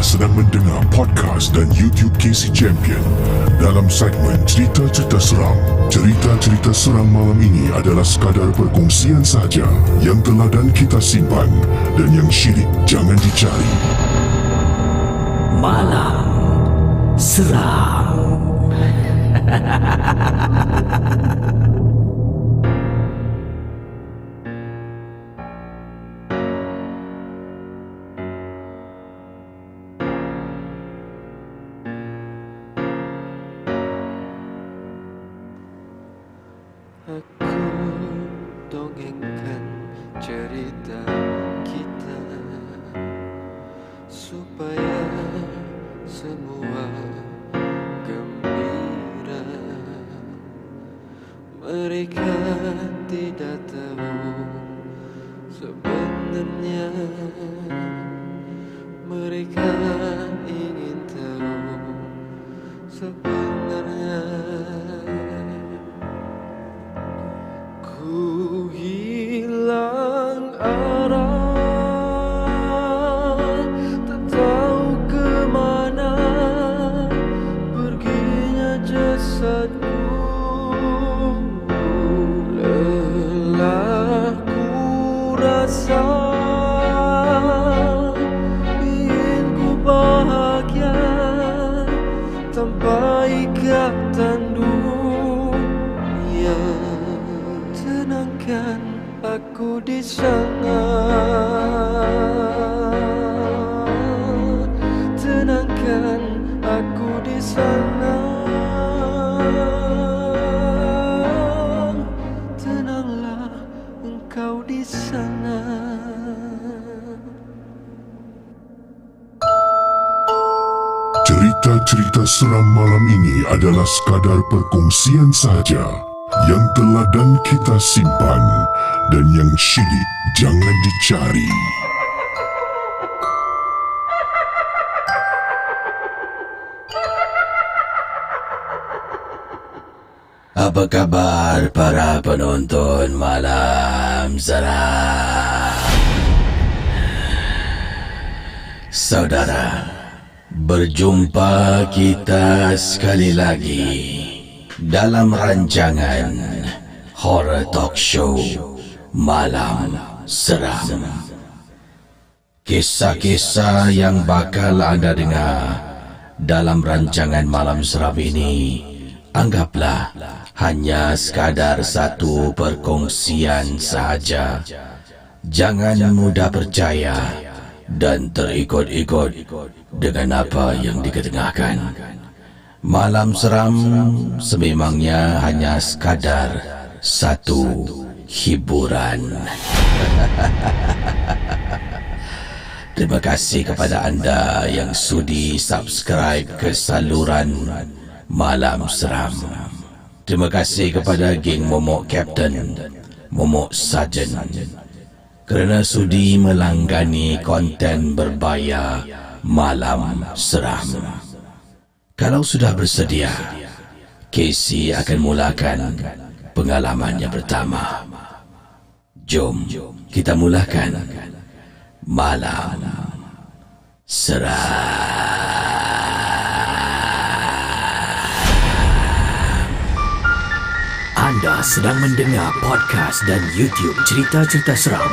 sedang mendengar podcast dan YouTube KC Champion. Dalam segmen cerita-cerita seram, cerita-cerita seram malam ini adalah sekadar perkongsian sahaja. Yang teladan kita simpan dan yang syirik jangan dicari. Malam Seram. Aku dongengkan cerita kita supaya semua gembira. Mereka tidak tahu sebenarnya mereka ingin tahu sebenarnya. Ku hilang arah, tak tahu kemana perginya jasadku. Lelah ku rasa, ingin ku bahagia tanpa ikatan dunia. Tenangkan aku di sana, tenangkan aku di sana, tenanglah engkau di sana. Cerita-cerita seram malam ini adalah sekadar perkongsian sahaja. Yang teladan kita simpan dan yang syirik jangan dicari. Apa kabar para penonton Malam Seram? Saudara, berjumpa kita sekali lagi dalam rancangan Horror Talk Show Malam Seram. Kisah-kisah yang bakal anda dengar dalam rancangan Malam Seram ini, anggaplah hanya sekadar satu perkongsian sahaja. Jangan mudah percaya dan terikut-ikut dengan apa yang diketengahkan. Malam Seram sememangnya hanya sekadar satu hiburan. Terima kasih kepada anda yang sudi subscribe ke saluran Malam Seram. Terima kasih kepada geng Momok Captain, Momok Sarjan, kerana sudi melanggani konten berbayar Malam Seram. Kalau sudah bersedia, Casey akan mulakan pengalaman yang pertama. Jom kita mulakan Malam Seram. Anda sedang mendengar podcast dan YouTube cerita-cerita seram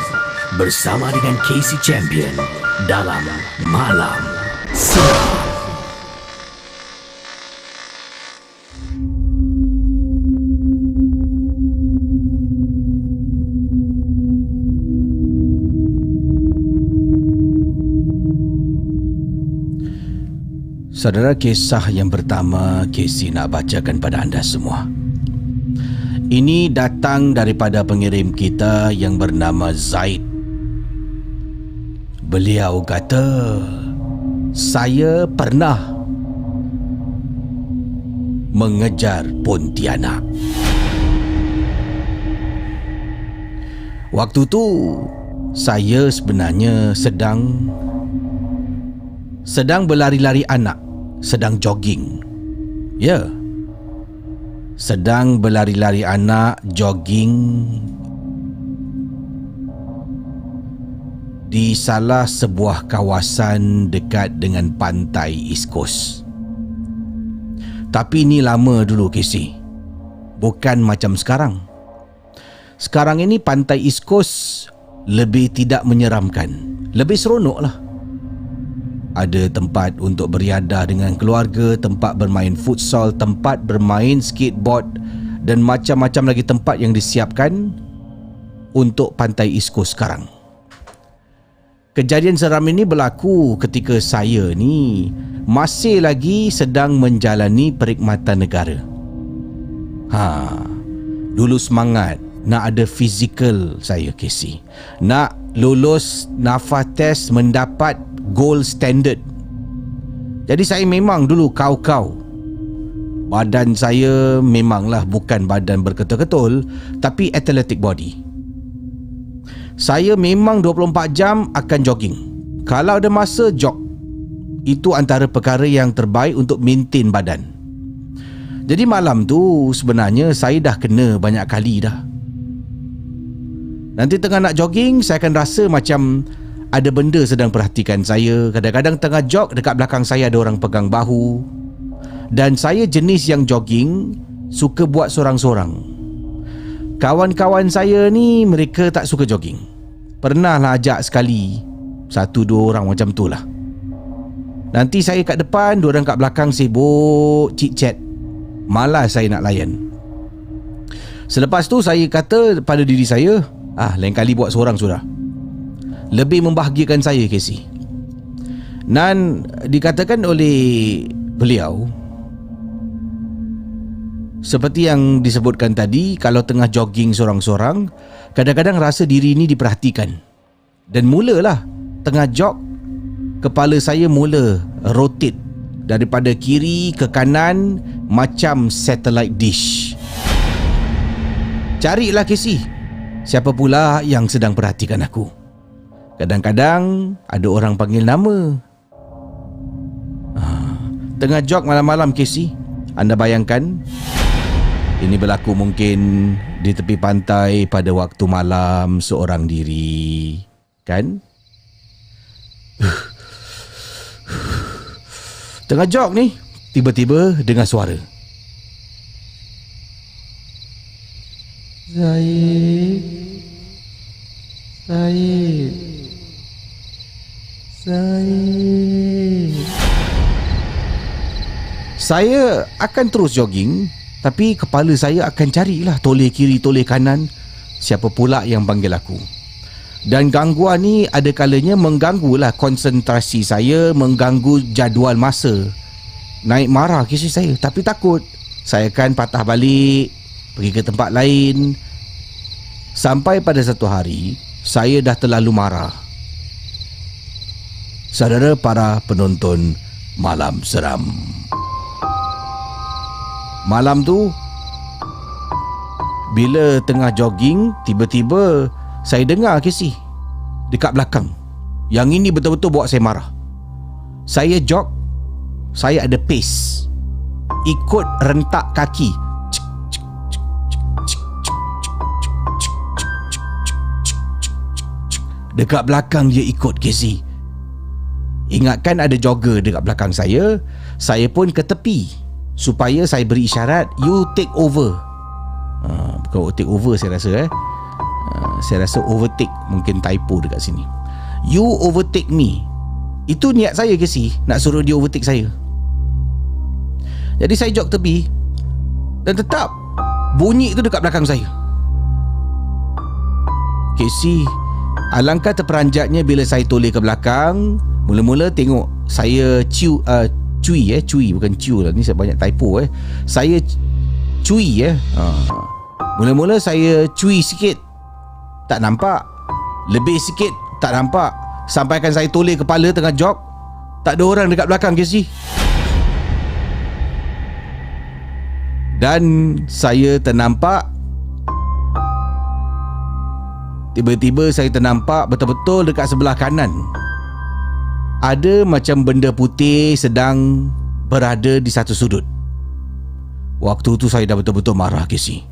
bersama dengan KC Champion dalam Malam Seram. Saudara, kisah yang pertama Casey nak bacakan pada anda semua. Ini datang daripada pengirim kita yang bernama Zaid. Beliau kata, saya pernah mengejar Pontianak. Waktu tu saya sebenarnya sedang berlari-lari anak, sedang jogging. Ya, sedang berlari-lari anak, jogging. di salah sebuah kawasan dekat dengan pantai East Coast. Tapi ni lama dulu, Casey. Bukan macam sekarang. Sekarang ini pantai East Coast lebih tidak menyeramkan, lebih seronok lah. Ada tempat untuk beriadah dengan keluarga, tempat bermain futsal, tempat bermain skateboard dan macam-macam lagi tempat yang disiapkan untuk pantai East Coast sekarang. Kejadian seram ini berlaku ketika saya ni masih lagi sedang menjalani perkhidmatan negara. Dulu semangat nak ada fizikal saya, Casey. Nak lulus NAFA test mendapat gold standard. Jadi saya memang dulu kau-kau. Badan saya memanglah bukan badan berketul-ketul, tapi athletic body. Saya memang 24 jam akan jogging. Kalau ada masa, jog. Itu antara perkara yang terbaik untuk maintain badan. Jadi malam tu sebenarnya saya dah kena banyak kali dah. Nanti tengah nak jogging, saya akan rasa macam ada benda sedang perhatikan saya. Kadang-kadang tengah jog, dekat belakang saya ada orang pegang bahu. Dan saya jenis yang jogging suka buat sorang-sorang. Kawan-kawan saya ni mereka tak suka jogging. Pernah lah ajak sekali, 1-2 orang macam tu lah. Nanti saya kat depan, 2 orang kat belakang sibuk chit-chat. Malas saya nak layan. Selepas tu saya kata pada diri saya, lain kali buat seorang sudah. Lebih membahagiakan saya, Casey. Dan dikatakan oleh beliau, seperti yang disebutkan tadi, kalau tengah jogging sorang-sorang, kadang-kadang rasa diri ni diperhatikan. Dan mulalah tengah jog, kepala saya mula rotate daripada kiri ke kanan macam satellite dish. Carilah, Casey, siapa pula yang sedang perhatikan aku. Kadang-kadang ada orang panggil nama. Tengah jog malam-malam, Casey, anda bayangkan, ini berlaku mungkin di tepi pantai pada waktu malam seorang diri, kan? Tengah jog ni, tiba-tiba dengar suara. Zaid. Saya akan terus jogging, tapi kepala saya akan carilah toleh kiri, toleh kanan, siapa pula yang panggil aku. Dan gangguan ni ada kalanya mengganggulah konsentrasi saya, mengganggu jadual masa. Naik marah kisah saya, tapi takut saya akan patah balik, pergi ke tempat lain. Sampai pada satu hari, saya dah terlalu marah. Saudara para penonton Malam Seram, malam tu bila tengah jogging, tiba-tiba saya dengar, Casey, dekat belakang. Yang ini betul-betul buat saya marah. Saya jog, saya ada pace, ikut rentak kaki. Dekat belakang dia ikut, Casey. Ingatkan ada jogger dekat belakang saya pun ke tepi supaya saya beri isyarat, you take over. Bukan take over saya rasa. Saya rasa overtake, mungkin typo dekat sini. You overtake me. Itu niat saya, Casey, nak suruh dia overtake saya. Jadi saya jog tepi, dan tetap bunyi itu dekat belakang saya. Casey, alangkah terperanjatnya bila saya toleh ke belakang. Mula-mula tengok saya cui bukan ciu lah, ni saya banyak typo. Saya cui Mula-mula saya cui sikit, tak nampak. Lebih sikit, tak nampak. Sampaikan saya toleh kepala tengah jog, tak ada orang dekat belakang, Casey. Dan saya ternampak, tiba-tiba saya ternampak betul-betul dekat sebelah kanan ada macam benda putih sedang berada di satu sudut. Waktu tu saya dah betul-betul marah, Casey.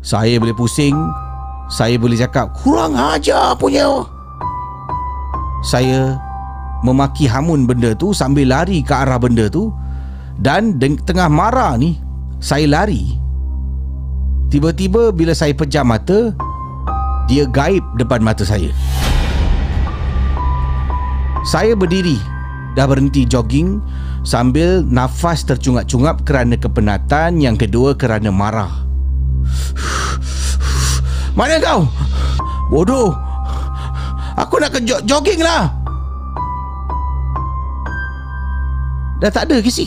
Saya boleh pusing, saya boleh cakap kurang ajar punya. saya memaki hamun benda tu sambil lari ke arah benda tu. Dan tengah marah ni, saya lari. Tiba-tiba bila saya pejam mata, dia gaib depan mata saya. Saya berdiri, dah berhenti jogging sambil nafas tercungap-cungap kerana kepenatan, yang kedua kerana marah. Mana kau? Bodoh. Aku nak jogging lah. Dah tak ada Casey.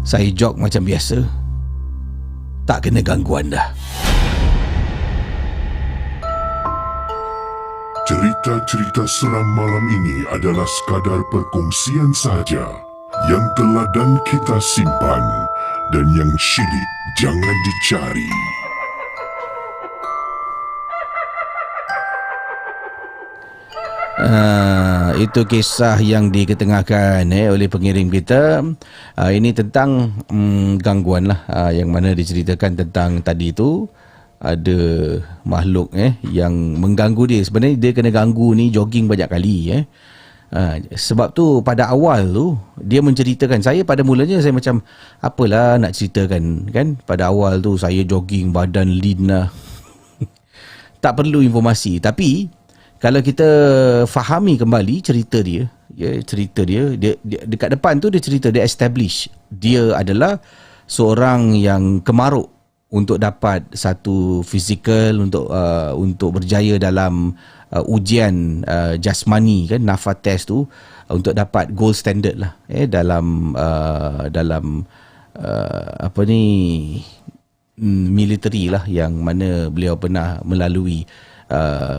Saya jog macam biasa. Tak kena gangguan dah. Cerita-cerita seram malam ini adalah sekadar perkongsian sahaja yang telah dan kita simpan, dan yang syilid jangan dicari. Itu kisah yang diketengahkan oleh pengirim kita. Ini tentang gangguan lah, yang mana diceritakan tentang tadi tu ada makhluk yang mengganggu dia. Sebenarnya dia kena ganggu ni jogging banyak kali. Sebab tu pada awal tu dia menceritakan, saya pada mulanya saya macam apalah nak ceritakan kan. Pada awal tu saya jogging, badan lean lah. Tak perlu informasi. Tapi kalau kita fahami kembali cerita dia, dia dekat depan tu dia cerita, dia establish dia adalah seorang yang kemaruk untuk dapat satu fizikal, untuk berjaya dalam ujian jasmani kan, NAFA test tu, untuk dapat gold standard lah dalam apa ni, military lah, yang mana beliau pernah melalui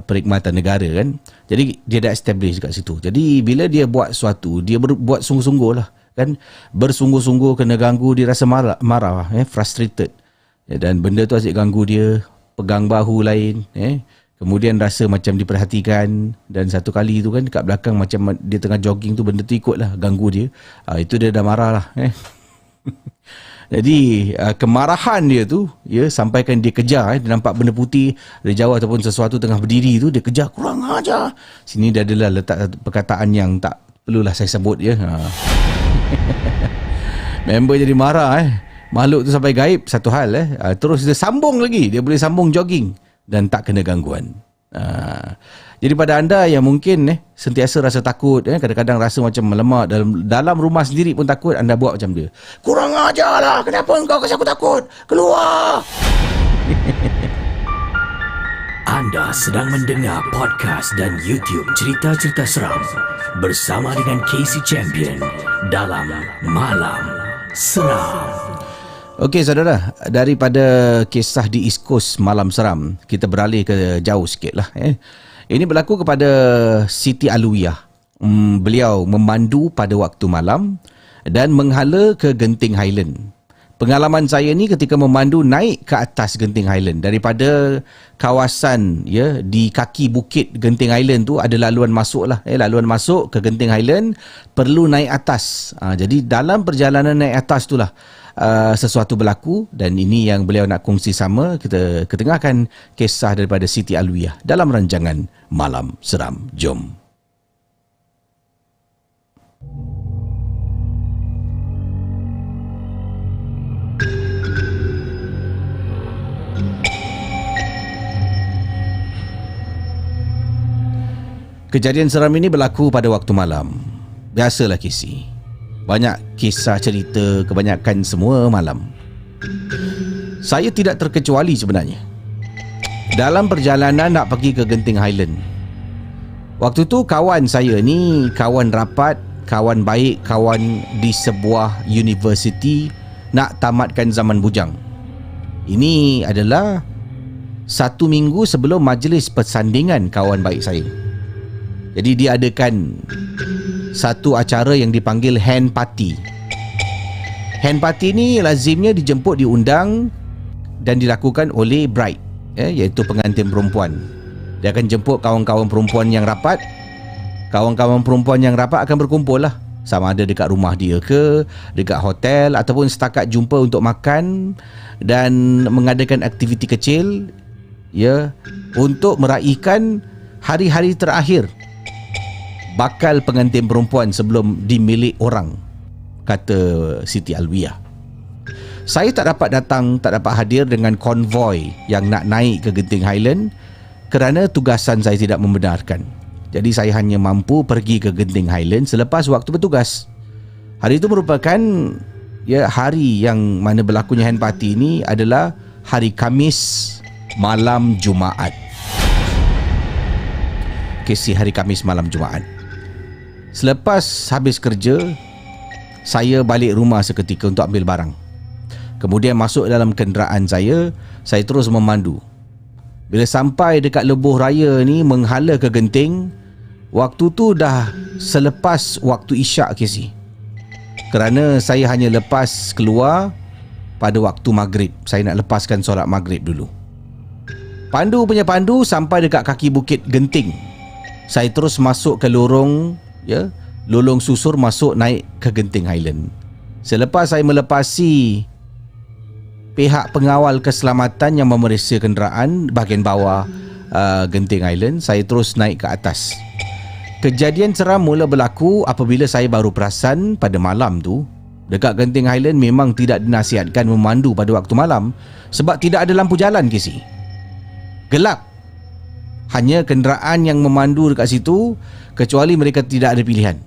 perkhidmatan negara kan. Jadi dia dah establish kat situ. Jadi bila dia buat sesuatu, dia buat sungguh-sungguh lah kan, bersungguh-sungguh, kena ganggu, dia rasa marah frustrated, dan benda tu asyik ganggu dia, pegang bahu lain, kemudian rasa macam diperhatikan. Dan satu kali tu kan kat belakang macam dia tengah jogging tu, benda tu ikut lah ganggu dia. Itu dia dah marah lah. Jadi kemarahan dia tu sampaikan dia kejar, dia nampak benda putih dari jauh ataupun sesuatu tengah berdiri tu, dia kejar, kurang ajar. Sini dia adalah letak satu perkataan yang tak perlulah saya sebut Member jadi marah makhluk tu sampai gaib satu hal terus dia sambung lagi, dia boleh sambung jogging dan tak kena gangguan. Jadi pada anda yang mungkin sentiasa rasa takut, kadang-kadang rasa macam melemak dalam rumah sendiri pun takut, anda buat macam dia. Kurang ajar lah, kenapa engkau kasi aku takut? Keluar! Anda sedang mendengar podcast dan YouTube cerita-cerita seram bersama dengan Casey Champion dalam Malam Seram. Okey saudara, daripada kisah di East Coast Malam Seram, kita beralih ke jauh sikit lah. Ini berlaku kepada Siti Alawiyah. Beliau memandu pada waktu malam dan menghala ke Genting Highland. Pengalaman saya ni ketika memandu naik ke atas Genting Highland, daripada kawasan di kaki bukit Genting Highland tu ada laluan masuk lah. Laluan masuk ke Genting Highland perlu naik atas. Jadi dalam perjalanan naik atas tu lah sesuatu berlaku, dan ini yang beliau nak kongsi sama. Kita ketengahkan kisah daripada Siti Alawiyah dalam rancangan Malam Seram. Jom. Kejadian seram ini berlaku pada waktu malam. Biasalah Casey, banyak kisah cerita, kebanyakan semua malam. Saya tidak terkecuali sebenarnya. Dalam perjalanan nak pergi ke Genting Highland, waktu tu kawan saya ni kawan rapat, kawan baik, kawan di sebuah universiti, nak tamatkan zaman bujang. Ini adalah 1 minggu sebelum majlis persandingan kawan baik saya. Jadi dia adakan satu acara yang dipanggil hand party. Hand party ni lazimnya dijemput, diundang dan dilakukan oleh bride, iaitu pengantin perempuan. Dia akan jemput kawan-kawan perempuan yang rapat. Kawan-kawan perempuan yang rapat akan berkumpul lah, sama ada dekat rumah dia ke, dekat hotel, ataupun setakat jumpa untuk makan dan mengadakan aktiviti kecil untuk meraihkan hari-hari terakhir bakal pengantin perempuan sebelum dimilik orang, kata Siti Alwiah. Saya tak dapat datang, tak dapat hadir dengan konvoi yang nak naik ke Genting Highland kerana tugasan saya tidak membenarkan. Jadi saya hanya mampu pergi ke Genting Highland selepas waktu bertugas. Hari itu merupakan hari yang mana berlakunya hand party ini adalah hari Khamis malam Jumaat. Kisah hari Khamis malam Jumaat. Selepas habis kerja, saya balik rumah seketika untuk ambil barang. Kemudian masuk dalam kenderaan saya terus memandu. Bila sampai dekat lebuh raya ni menghala ke Genting, waktu tu dah selepas waktu isyak Casey. Kerana saya hanya lepas keluar pada waktu maghrib. Saya nak lepaskan solat maghrib dulu. Pandu sampai dekat kaki bukit Genting. Saya terus masuk ke lorong susur masuk naik ke Genting Highland. Selepas saya melepasi pihak pengawal keselamatan yang memeriksa kenderaan bahagian bawah Genting Highland, saya terus naik ke atas. Kejadian seram mula berlaku apabila saya baru perasan pada malam tu dekat Genting Highland memang tidak dinasihatkan memandu pada waktu malam sebab tidak ada lampu jalan Casey. Gelap. Hanya kenderaan yang memandu dekat situ kecuali mereka tidak ada pilihan.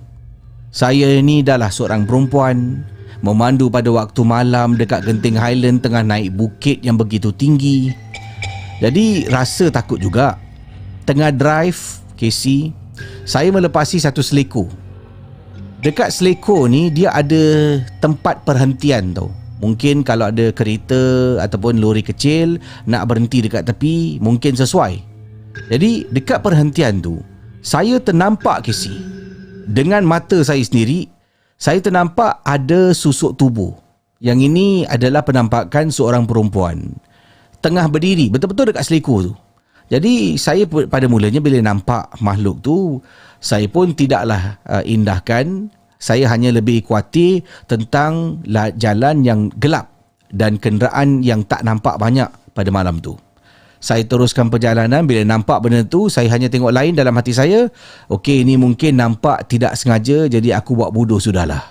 Saya ni adalah seorang perempuan memandu pada waktu malam dekat Genting Highland tengah naik bukit yang begitu tinggi. Jadi rasa takut juga. Tengah drive Casey, saya melepasi satu seleko. Dekat seleko ni dia ada tempat perhentian tau. Mungkin kalau ada kereta ataupun lori kecil nak berhenti dekat tepi mungkin sesuai. Jadi dekat perhentian tu saya ternampak Casey, dengan mata saya sendiri, saya ternampak ada susuk tubuh. Yang ini adalah penampakan seorang perempuan tengah berdiri betul-betul dekat seleko tu. Jadi saya pada mulanya bila nampak makhluk tu, saya pun tidaklah indahkan. Saya hanya lebih khawatir tentang jalan yang gelap dan kenderaan yang tak nampak banyak pada malam tu. Saya teruskan perjalanan. Bila nampak benda tu, saya hanya tengok lain dalam hati saya. Okey, ini mungkin nampak tidak sengaja, jadi aku buat bodoh sudahlah.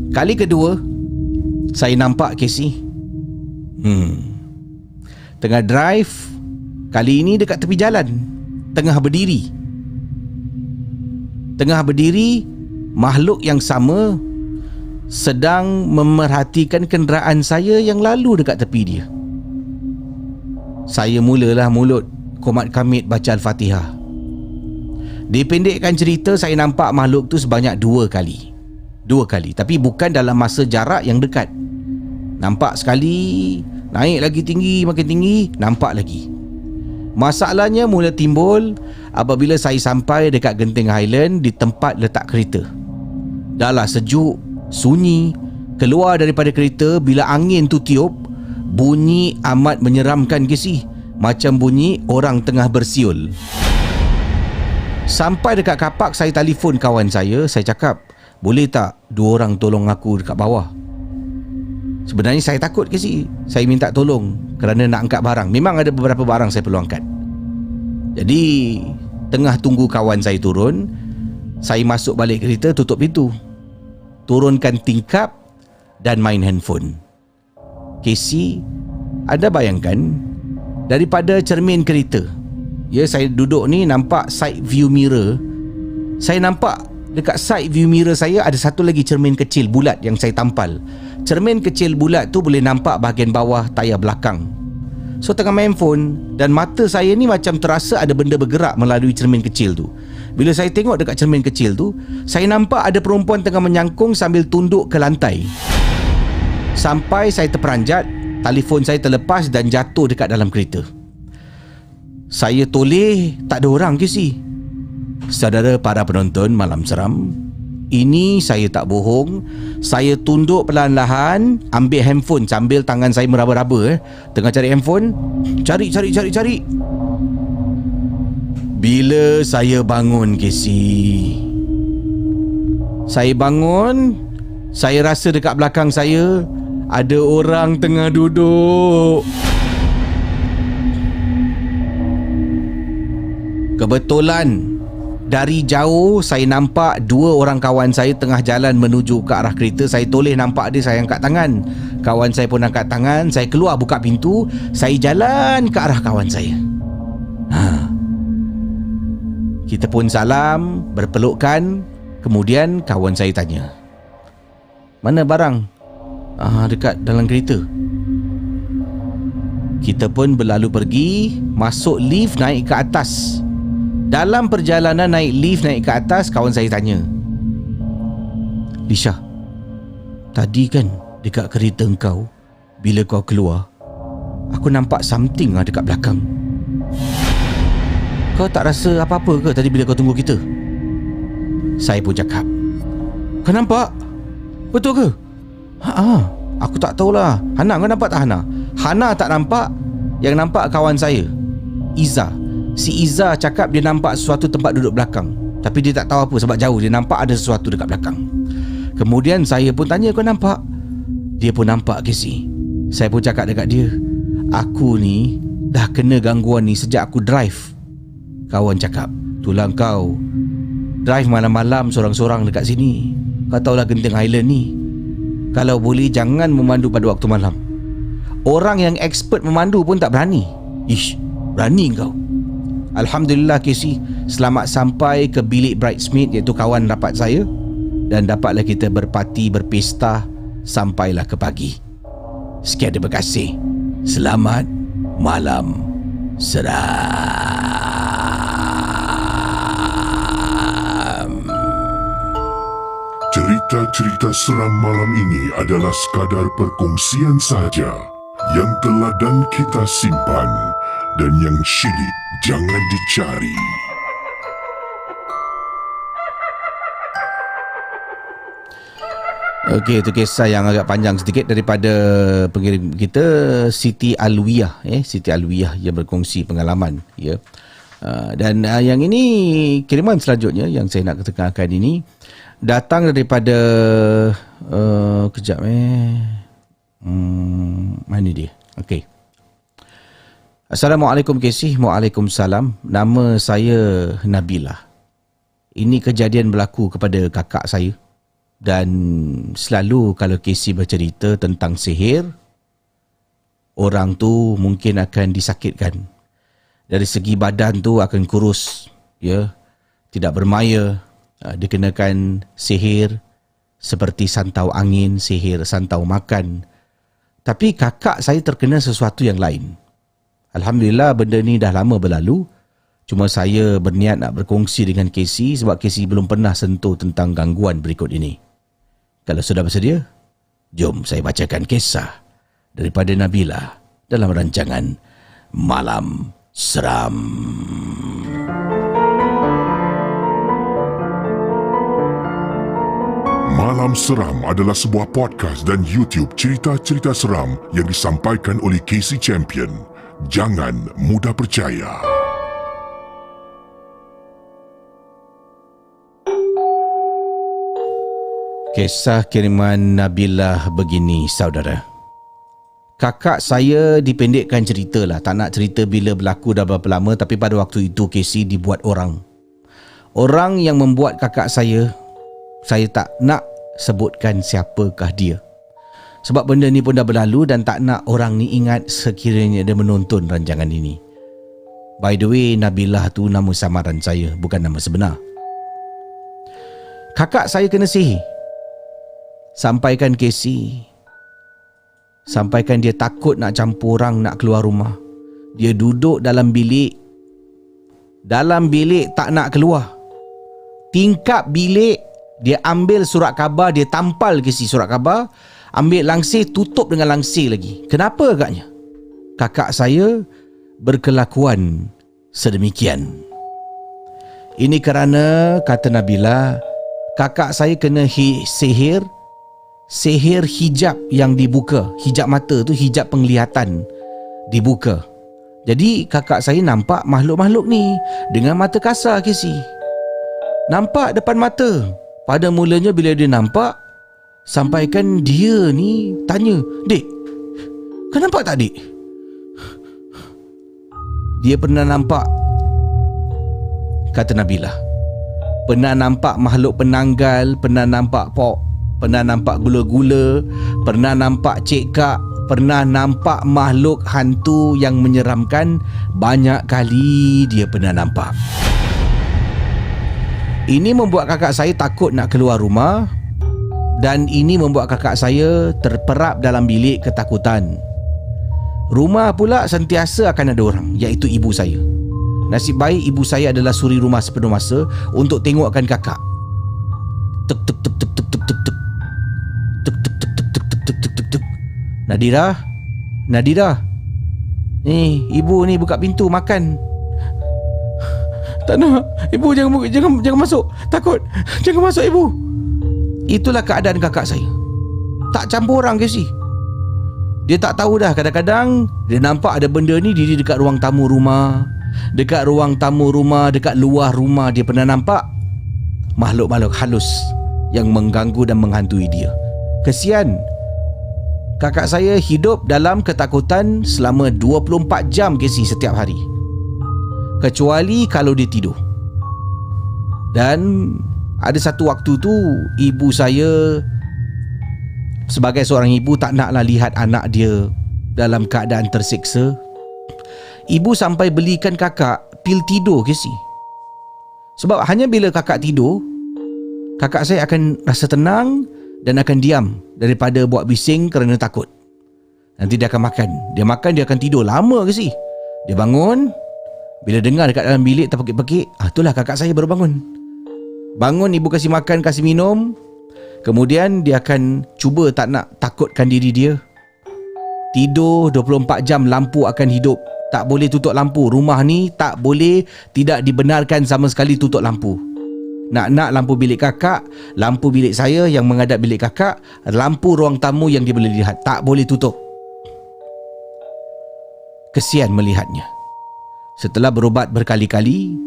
Kali kedua, saya nampak Casey. Tengah drive, kali ini dekat tepi jalan, tengah berdiri, makhluk yang sama sedang memerhatikan kenderaan saya yang lalu dekat tepi dia. Saya mulalah mulut komat kamit baca Al-Fatihah. Dipendekkan cerita, saya nampak makhluk tu sebanyak 2 kali. 2 kali, tapi bukan dalam masa jarak yang dekat. Nampak sekali, naik lagi tinggi, makin tinggi, nampak lagi. Masalahnya mula timbul apabila saya sampai dekat Genting Highland di tempat letak kereta. Dahlah sejuk, sunyi. Keluar daripada kereta, bila angin tu tiup, bunyi amat menyeramkan Casey. Macam bunyi orang tengah bersiul. Sampai dekat kapak, saya telefon kawan saya. Saya cakap, boleh tak 2 orang tolong aku dekat bawah? Sebenarnya saya takut Casey. Saya minta tolong kerana nak angkat barang. Memang ada beberapa barang saya perlu angkat. Jadi tengah tunggu kawan saya turun, saya masuk balik kereta, tutup pintu, turunkan tingkap dan main handphone. Casey, anda bayangkan daripada cermin kereta, saya duduk ni nampak side view mirror. Saya nampak dekat side view mirror saya ada satu lagi cermin kecil bulat yang saya tampal. Cermin kecil bulat tu boleh nampak bahagian bawah tayar belakang. So tengah main phone dan mata saya ni macam terasa ada benda bergerak melalui cermin kecil tu. Bila saya tengok dekat cermin kecil tu, saya nampak ada perempuan tengah menyangkung sambil tunduk ke lantai. Sampai saya terperanjat, telefon saya terlepas dan jatuh dekat dalam kereta. Saya toleh, tak ada orang Casey. Saudara para penonton Malam Seram, ini saya tak bohong. Saya tunduk perlahan-lahan, ambil handphone sambil tangan saya meraba-raba tengah cari handphone. Cari. Bila saya bangun Casey, saya bangun, saya rasa dekat belakang saya ada orang tengah duduk. Kebetulan dari jauh saya nampak dua orang kawan saya tengah jalan menuju ke arah kereta. Saya toleh nampak dia, saya angkat tangan. Kawan saya pun angkat tangan. Saya keluar buka pintu. Saya jalan ke arah kawan saya. Kita pun salam, berpelukan. Kemudian kawan saya tanya, "Mana barang?" "Dekat dalam kereta." Kita pun berlalu pergi, masuk lift, naik ke atas. Dalam perjalanan naik lift, naik ke atas, kawan saya tanya, "Lisha, tadi kan dekat kereta engkau, bila kau keluar, aku nampak something dekat belakang. Kau tak rasa apa-apa ke tadi bila kau tunggu kita?" Saya pun cakap, "Kau nampak? Betul ke?" Aku tak tahulah. Hana, kau nampak tak Hana?" Hana tak nampak. Yang nampak kawan saya, Iza. Si Iza cakap dia nampak sesuatu tempat duduk belakang, tapi dia tak tahu apa sebab jauh. Dia nampak ada sesuatu dekat belakang. Kemudian saya pun tanya, "Kau nampak?" Dia pun nampak, Casey. Saya pun cakap dekat dia, "Aku ni dah kena gangguan ni sejak aku drive." Kawan cakap, "Itulah kau drive malam-malam sorang-sorang dekat sini. Kau tahulah Genting Highland ni. Kalau boleh jangan memandu pada waktu malam. Orang yang expert memandu pun tak berani." Ish, berani kau. Alhamdulillah Casey, selamat sampai ke bilik bridesmaid, iaitu kawan rapat saya, dan dapatlah kita berparti, berpesta sampailah ke pagi. Sekian, terima kasih. Selamat malam seram. Cerita-cerita seram malam ini adalah sekadar perkongsian sahaja yang telah dan kita simpan, dan yang syilid jangan dicari. Okey, itu kisah yang agak panjang sedikit daripada pengirim kita, Siti Alwiyah. Siti Alwiyah yang berkongsi pengalaman. Ya. Dan yang ini, kiriman selanjutnya yang saya nak ketengahkan ini datang daripada kejap mana dia? Okey. Assalamualaikum Casey. Waalaikumsalam. Nama saya Nabilah. Ini kejadian berlaku kepada kakak saya. Dan selalu kalau Casey bercerita tentang sihir, orang tu mungkin akan disakitkan. Dari segi badan tu akan kurus, ya, tidak bermaya, dikenakan sihir seperti santau angin, sihir santau makan. Tapi kakak saya terkena sesuatu yang lain. Alhamdulillah benda ni dah lama berlalu. Cuma saya berniat nak berkongsi dengan Casey sebab Casey belum pernah sentuh tentang gangguan berikut ini. Kalau sudah bersedia, jom saya bacakan kisah daripada Nabilah dalam rancangan Malam Seram. Malam Seram adalah sebuah podcast dan YouTube cerita-cerita seram yang disampaikan oleh Casey Champion. Jangan mudah percaya. Kisah kiriman Nabilah begini, saudara. Kakak saya dipendekkan cerita lah. Tak nak cerita bila berlaku dah berapa lama, tapi pada waktu itu Casey dibuat orang. Orang yang membuat kakak saya tak nak sebutkan siapakah dia. Sebab benda ni pun dah berlalu dan tak nak orang ni ingat sekiranya dia menonton rancangan ini. By the way, Nabilah tu nama samaran saya, bukan nama sebenar. Kakak saya kena sihir. Sampaikan Casey. Sampaikan dia takut nak campur orang, nak keluar rumah. Dia duduk dalam bilik. Dalam bilik tak nak keluar. Tingkap bilik, dia ambil surat khabar, dia tampal Casey surat khabar. Ambil langsir, tutup dengan langsir lagi. Kenapa agaknya? Kakak saya berkelakuan sedemikian. Ini kerana, kata Nabilah, kakak saya kena sihir hijab yang dibuka. Hijab mata tu, hijab penglihatan dibuka. Jadi kakak saya nampak makhluk-makhluk ni dengan mata kasar, Casey. Nampak depan mata. Pada mulanya bila dia nampak, sampaikan dia ni tanya, "Dek, kau nampak tak, Dek?" Dia pernah nampak kata Nabilah. Pernah nampak makhluk penanggal, pernah nampak pok, pernah nampak gula-gula, pernah nampak cekak, pernah nampak makhluk hantu yang menyeramkan. Banyak kali dia pernah nampak. Ini membuat kakak saya takut nak keluar rumah, dan ini membuat kakak saya terperap dalam bilik ketakutan. Rumah pula sentiasa akan ada orang, iaitu ibu saya. Nasib baik ibu saya adalah suri rumah sepenuh masa untuk tengokkan kakak. Tuk tuk tuk tuk tuk tuk tuk tuk. Tuk tuk tuk tuk tuk tuk tuk tuk tuk tuk. Nadira, Nadira. Ni ibu ni buka pintu makan. Tak nak. Ibu jangan masuk. Takut. Jangan masuk ibu. Itulah keadaan kakak saya. Tak campur orang ke si. Dia tak tahu dah, kadang-kadang dia nampak ada benda ni diri dekat ruang tamu rumah. Dekat ruang tamu rumah, dekat luar rumah dia pernah nampak makhluk-makhluk halus yang mengganggu dan menghantui dia. Kesian. Kakak saya hidup dalam ketakutan selama 24 jam ke si setiap hari. Kecuali kalau dia tidur. Dan ada satu waktu tu ibu saya sebagai seorang ibu tak naklah lihat anak dia dalam keadaan tersiksa. Ibu sampai belikan kakak pil tidur ke si. Sebab hanya bila kakak tidur, kakak saya akan rasa tenang dan akan diam daripada buat bising kerana takut. Nanti dia akan makan. Dia makan, dia akan tidur lama ke si. Dia bangun, bila dengar dekat dalam bilik terpekik-pekik, itulah kakak saya baru bangun. Bangun, ibu kasih makan, kasih minum. Kemudian dia akan cuba tak nak takutkan diri dia. Tidur 24 jam, lampu akan hidup. Tak boleh tutup lampu. Rumah ni tak boleh, tidak dibenarkan sama sekali tutup lampu. Nak lampu bilik kakak, lampu bilik saya yang menghadap bilik kakak, lampu ruang tamu yang dia boleh lihat, tak boleh tutup. Kesian melihatnya. Setelah berubat berkali-kali,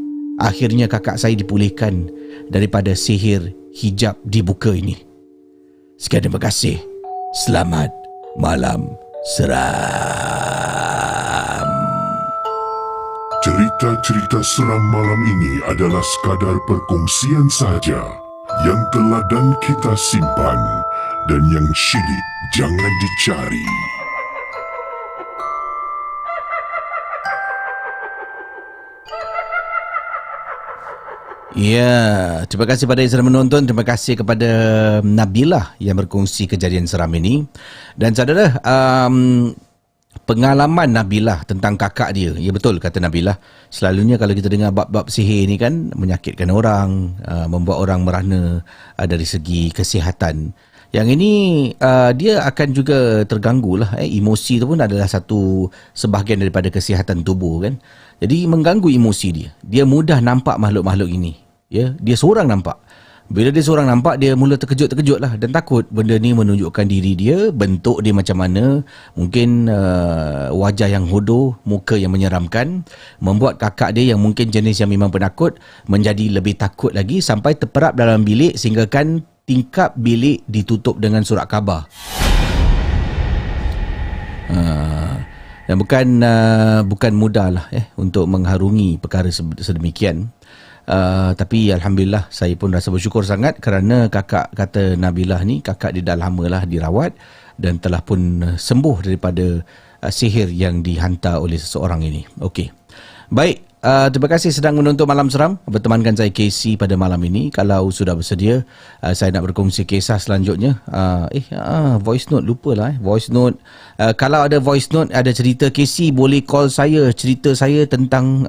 akhirnya kakak saya dipulihkan daripada sihir hijab dibuka ini. Sekian, terima kasih. Selamat malam seram. Cerita-cerita seram malam ini adalah sekadar perkongsian sahaja yang teladan kita simpan dan yang syilid jangan dicari. Ya, terima kasih kepada yang sedang menonton. Terima kasih kepada Nabilah yang berkongsi kejadian seram ini. Dan saudara, pengalaman Nabilah tentang kakak dia, ya betul kata Nabilah, selalunya kalau kita dengar bab-bab sihir ni kan menyakitkan orang, membuat orang merana dari segi kesihatan. Yang ini dia akan juga terganggu lah. Emosi tu pun adalah satu sebahagian daripada kesihatan tubuh kan. Jadi mengganggu emosi dia. Dia mudah nampak makhluk-makhluk ini. Ya, dia seorang nampak. Bila dia seorang nampak, dia mula terkejut-terkejut lah dan takut. Benda ni menunjukkan diri dia, bentuk dia macam mana. Mungkin wajah yang hodoh, muka yang menyeramkan, membuat kakak dia yang mungkin jenis yang memang penakut menjadi lebih takut lagi sampai terperap dalam bilik sehinggakan tingkap bilik ditutup dengan surat khabar. Dan bukan mudahlah untuk mengharungi perkara sedemikian. Tapi Alhamdulillah saya pun rasa bersyukur sangat kerana kakak kata Nabilah ni, kakak dia dah lamalah dirawat dan telah pun sembuh daripada sihir yang dihantar oleh seseorang ini. Okey. Baik. Terima kasih sedang menonton Malam Seram. Bertemankan saya Casey pada malam ini. Kalau sudah bersedia, saya nak berkongsi kisah selanjutnya. Voice note, lupalah voice note. Kalau ada voice note, ada cerita Casey, boleh call saya. Cerita saya tentang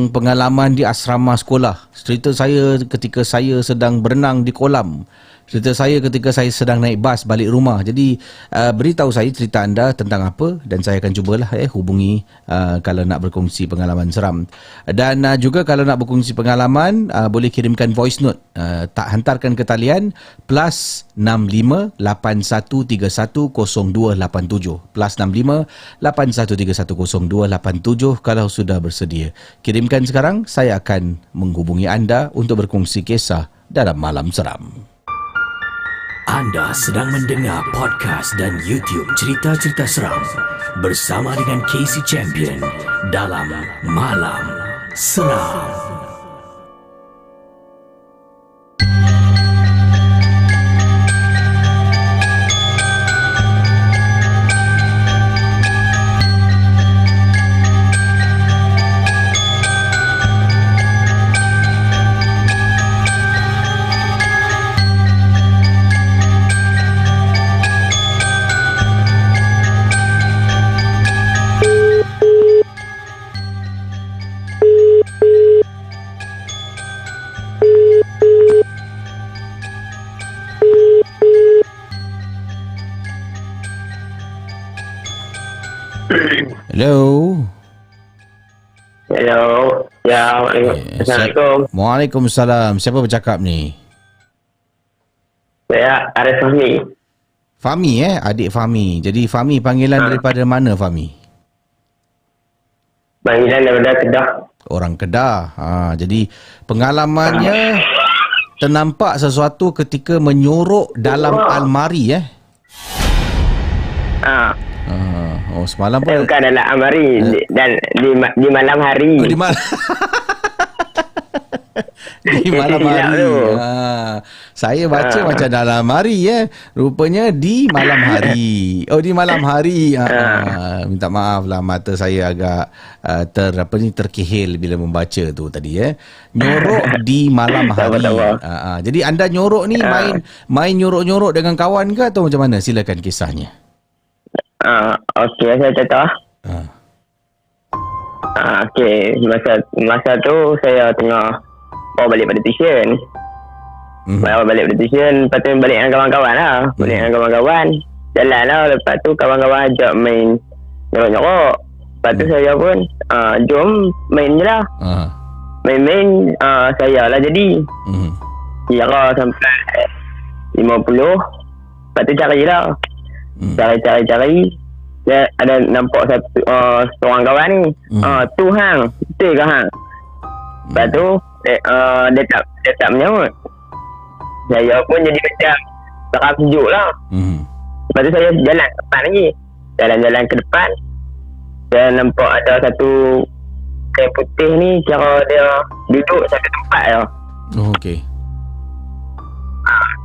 pengalaman di asrama sekolah. Cerita saya ketika saya sedang berenang di kolam. Cerita saya ketika saya sedang naik bas balik rumah. Jadi beritahu saya cerita anda tentang apa dan saya akan cubalah hubungi kalau nak berkongsi pengalaman seram. Dan juga kalau nak berkongsi pengalaman, boleh kirimkan voice note. Tak hantarkan ke talian +65 8131 0287 +65 8131 0287 kalau sudah bersedia. Kirimkan sekarang, saya akan menghubungi anda untuk berkongsi kisah dalam Malam Seram. Anda sedang mendengar podcast dan YouTube cerita-cerita seram bersama dengan Casey Champion dalam Malam Seram. Hello. Ya, Assalamualaikum. Waalaikumsalam. Siapa bercakap ni? Saya Arif Fahmi. Fahmi adik Fahmi. Jadi Fahmi panggilan daripada mana Fahmi? Panggilan daripada Kedah. Orang Kedah. Jadi pengalamannya ternampak sesuatu ketika menyorok dalam almari Oh semalam pun Bukan dalam almari dan di malam hari. di malam di malam hari. Saya baca macam dalam hari rupanya di malam hari. Oh di malam hari. Minta maaf lah mata saya agak terkehil bila membaca tu tadi Nyorok di malam hari. Jadi anda nyorok ni main nyorok-nyorok dengan kawan ke atau macam mana? Silakan kisahnya. Okey, saya cerita. Okey, masa tu saya tengah bawa balik pada tuition. Bawa balik pada tuition, lepas tu balik dengan kawan-kawan lah. Balik dengan kawan-kawan. Jalan lah, lepas tu kawan-kawan ajak main nyorok-nyorok. Lepas tu saya pun, jom main je lah. Main-main, saya lah jadi. Kira sampai 50. Lepas tu cari lah. Cari. Dia ada nampak seorang kawan ni. Tu hang. Betul ke hang? Lepas tu, dia tak menyambut. Saya pun jadi macam seram sejuk lah. Lepas tu saya jalan ke depan lagi. Jalan-jalan ke depan. Saya nampak ada satu kain putih ni, cara dia duduk satu tempat lah. Oh, okey.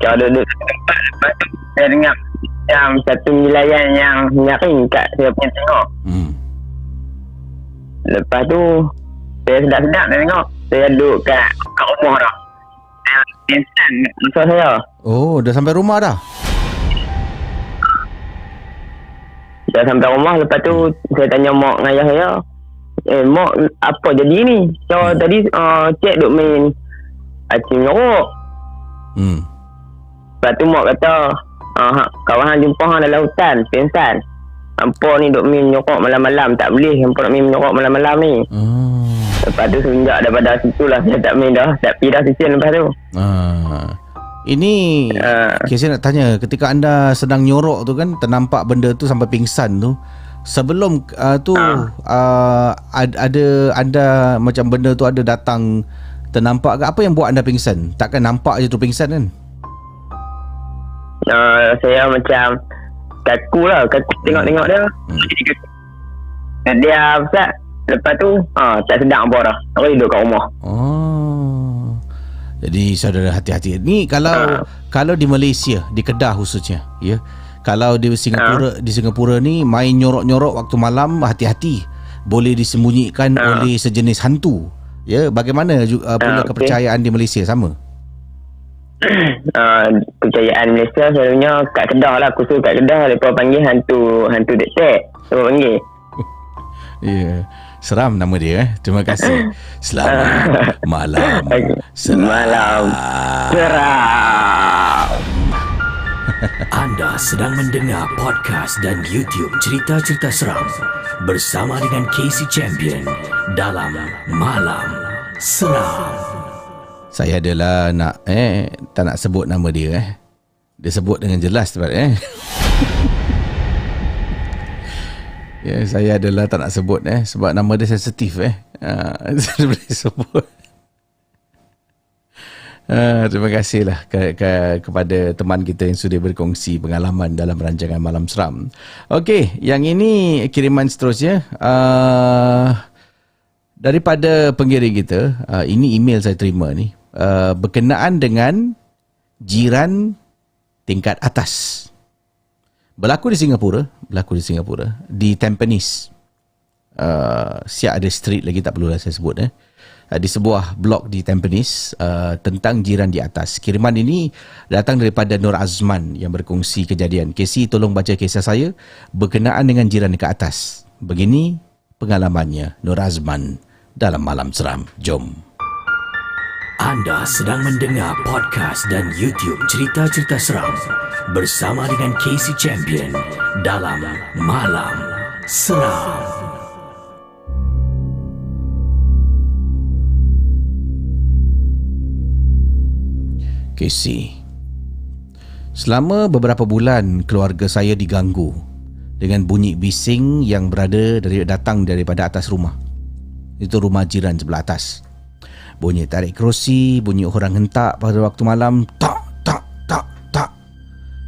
Cara duduk satu tempat. Lepas tu saya dengar macam satu nilaian yang nyaring kat saya punya tengok. Lepas tu saya sedap-sedap dia tengok. Saya duduk kat rumah dah. Saya pingsan masa saya. Oh, dah sampai rumah dah? Dah sampai rumah. Lepas tu saya tanya mak dengan ayah saya, mak apa jadi ni? So tadi cik duk main acing nyorok. Lepas tu mak kata, kawan hang jumpa hang dalam hutan, pingsan. Hampa ni duk main nyorok malam-malam, tak boleh hampa nak main nyorok malam-malam ni. Lepas tu semenjak daripada situ lah saya tak main dah, tak pergi dah session lepas tu. Ini saya nak tanya, ketika anda sedang nyorok tu kan, ternampak benda tu sampai pingsan tu, sebelum ada anda macam benda tu ada datang ternampak ke? Apa yang buat anda pingsan? Takkan nampak je tu pingsan kan? Saya macam kaku tengok-tengok dia. Dia besar. Lepas tu tak sedap apa dah. Tak boleh duduk kat rumah. Jadi saudara hati-hati. Ni kalau di Malaysia, di Kedah khususnya, ya. Kalau di Singapura ni main nyorok-nyorok waktu malam, hati-hati. Boleh disembunyikan oleh sejenis hantu. Ya, bagaimana pula kepercayaan di Malaysia sama? Kepercayaan Malaysia selalunya kat Kedah lah, khusus kat Kedah mereka panggil hantu detek. Mereka panggil. Ya, seram nama dia. Terima kasih. Selamat malam. Malam seram. Anda sedang mendengar podcast dan YouTube cerita-cerita seram bersama dengan Casey Champion dalam Malam Seram. Saya adalah tak nak sebut nama dia Dia sebut dengan jelas tempat Ya, saya adalah tak nak sebut sebab nama dia sensitif saya boleh sebut. Terima kasihlah kepada teman kita yang sudah berkongsi pengalaman dalam rancangan Malam Seram. Okey, yang ini kiriman seterusnya daripada pengirim kita. Ini email saya terima ni. Berkenaan dengan jiran tingkat atas. Berlaku di Singapura di Tampines. Siap ada street lagi, tak perlulah saya sebut di sebuah blok di Tampines, tentang jiran di atas. Kiriman ini datang daripada Nur Azman yang berkongsi kejadian. Casey, tolong baca kisah saya berkenaan dengan jiran dekat atas. Begini pengalamannya Nur Azman dalam Malam Seram. Jom. Anda sedang mendengar podcast dan YouTube cerita-cerita seram bersama dengan Casey Champion dalam Malam Seram. Casey, selama beberapa bulan keluarga saya diganggu dengan bunyi bising yang datang daripada atas rumah. Itu rumah jiran sebelah atas. Bunyi tarik kerusi, bunyi orang hentak pada waktu malam. Tak.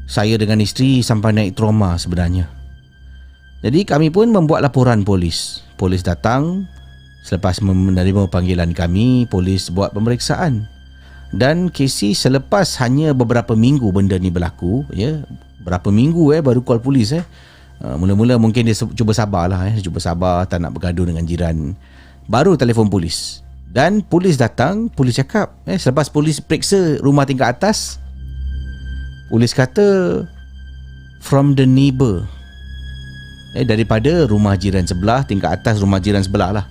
Saya dengan isteri sampai naik trauma sebenarnya. Jadi kami pun membuat laporan polis. Polis datang. Selepas menerima panggilan kami, polis buat pemeriksaan. Dan Casey, selepas hanya beberapa minggu benda ni berlaku, berapa minggu baru call polis. Mula-mula mungkin dia cuba sabarlah, cuba sabar, tak nak bergaduh dengan jiran. Baru telefon polis. Dan polis datang, polis cakap, selepas polis periksa rumah tingkat atas, polis kata from the neighbor, daripada rumah jiran sebelah, tingkat atas rumah jiran sebelah lah.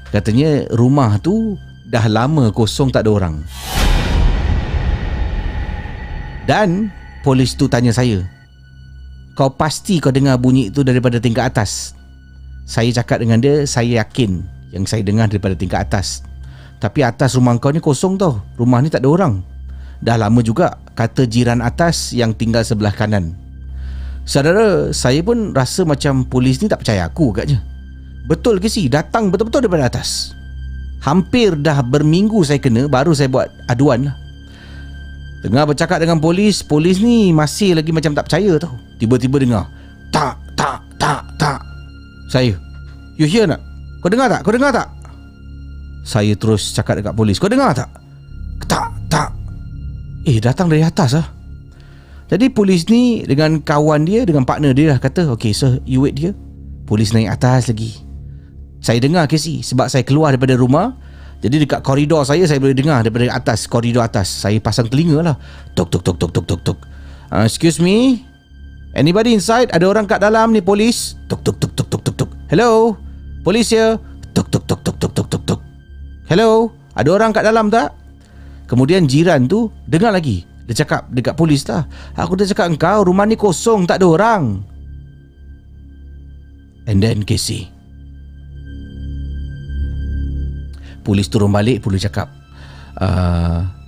Katanya rumah tu dah lama kosong, tak ada orang. Dan polis tu tanya saya, kau pasti kau dengar bunyi tu daripada tingkat atas? Saya cakap dengan dia, saya yakin yang saya dengar daripada tingkat atas. Tapi atas rumah kau ni kosong tau, rumah ni tak ada orang. Dah lama juga, kata jiran atas yang tinggal sebelah kanan. Saudara, saya pun rasa macam polis ni tak percaya aku agaknya. Betul ke si datang betul-betul daripada atas? Hampir dah berminggu saya kena, baru saya buat aduan lah. Tengah bercakap dengan polis, polis ni masih lagi macam tak percaya tau. Tiba-tiba dengar tak. Saya, you hear tak? Kau dengar tak? Saya terus cakap dekat polis, kau dengar tak? Tak. Datang dari atas lah. Jadi polis ni dengan kawan dia, dengan partner dia lah, kata, okay sir, you wait here. Polis naik atas lagi. Saya dengar Casey, sebab saya keluar daripada rumah. Jadi dekat koridor saya boleh dengar daripada atas, koridor atas. Saya pasang telinga lah. Tok. Excuse me, anybody inside? Ada orang kat dalam ni, polis? Tok. Hello, polis here. Tok. Hello, ada orang kat dalam tak? Kemudian jiran tu dengar lagi. Dia cakap dekat polis lah, aku dah cakap engkau, rumah ni kosong, tak ada orang. And then Casey, polis turun balik, polis cakap,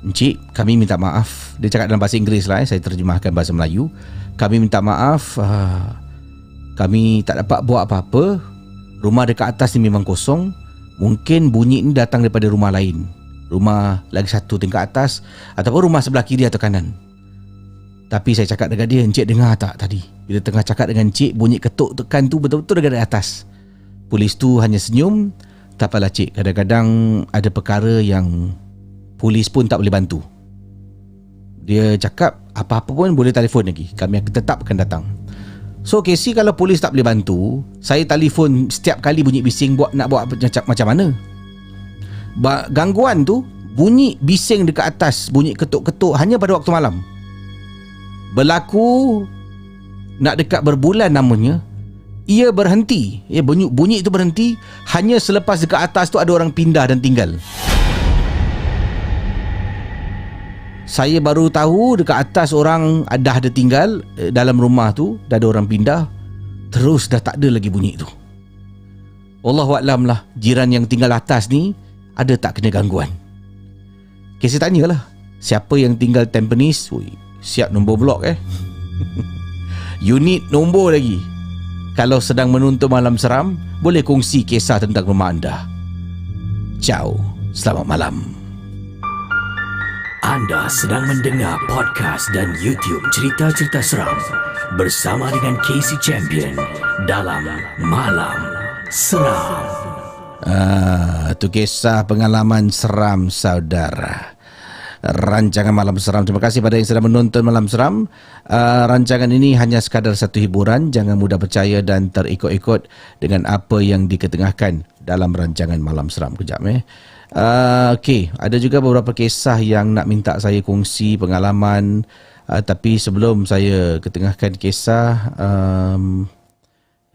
Encik, kami minta maaf. Dia cakap dalam bahasa Inggeris lah, saya terjemahkan bahasa Melayu. Kami minta maaf, kami tak dapat buat apa-apa. Rumah dekat atas ni memang kosong. Mungkin bunyi ni datang daripada rumah lain, rumah lagi satu tingkat atas, ataupun rumah sebelah kiri atau kanan. Tapi saya cakap dengan dia, Encik dengar tak tadi? Bila tengah cakap dengan Encik, bunyi ketuk tekan tu betul-betul dari atas. Polis tu hanya senyum. Tak apalah cik, kadang-kadang ada perkara yang polis pun tak boleh bantu. Dia cakap apa-apa pun boleh telefon lagi, kami tetap akan datang. So Casey, kalau polis tak boleh bantu, saya telefon setiap kali bunyi bising, nak buat macam mana? Gangguan tu, bunyi bising dekat atas, bunyi ketuk-ketuk hanya pada waktu malam. Berlaku nak dekat berbulan namanya. Ia berhenti, bunyi itu berhenti hanya selepas dekat atas tu ada orang pindah dan tinggal. Saya baru tahu dekat atas orang dah ada tinggal dalam rumah tu, dah ada orang pindah, terus dah tak ada lagi bunyi tu. Wallahualam lah, jiran yang tinggal atas ni ada tak kena gangguan. Saya tanyalah, siapa yang tinggal Tampines? Siap nombor blok unit nombor lagi. Kalau sedang menonton Malam Seram, boleh kongsi kisah tentang rumah anda. Ciao, selamat malam. Anda sedang mendengar podcast dan YouTube cerita-cerita seram bersama dengan Casey Champion dalam Malam Seram. Itu kisah pengalaman seram saudara. Rancangan Malam Seram. Terima kasih pada yang sedang menonton Malam Seram. Rancangan ini hanya sekadar satu hiburan. Jangan mudah percaya dan terikut-ikut dengan apa yang diketengahkan dalam rancangan Malam Seram. Kejap Okey, ada juga beberapa kisah yang nak minta saya kongsi pengalaman. Tapi sebelum saya ketengahkan kisah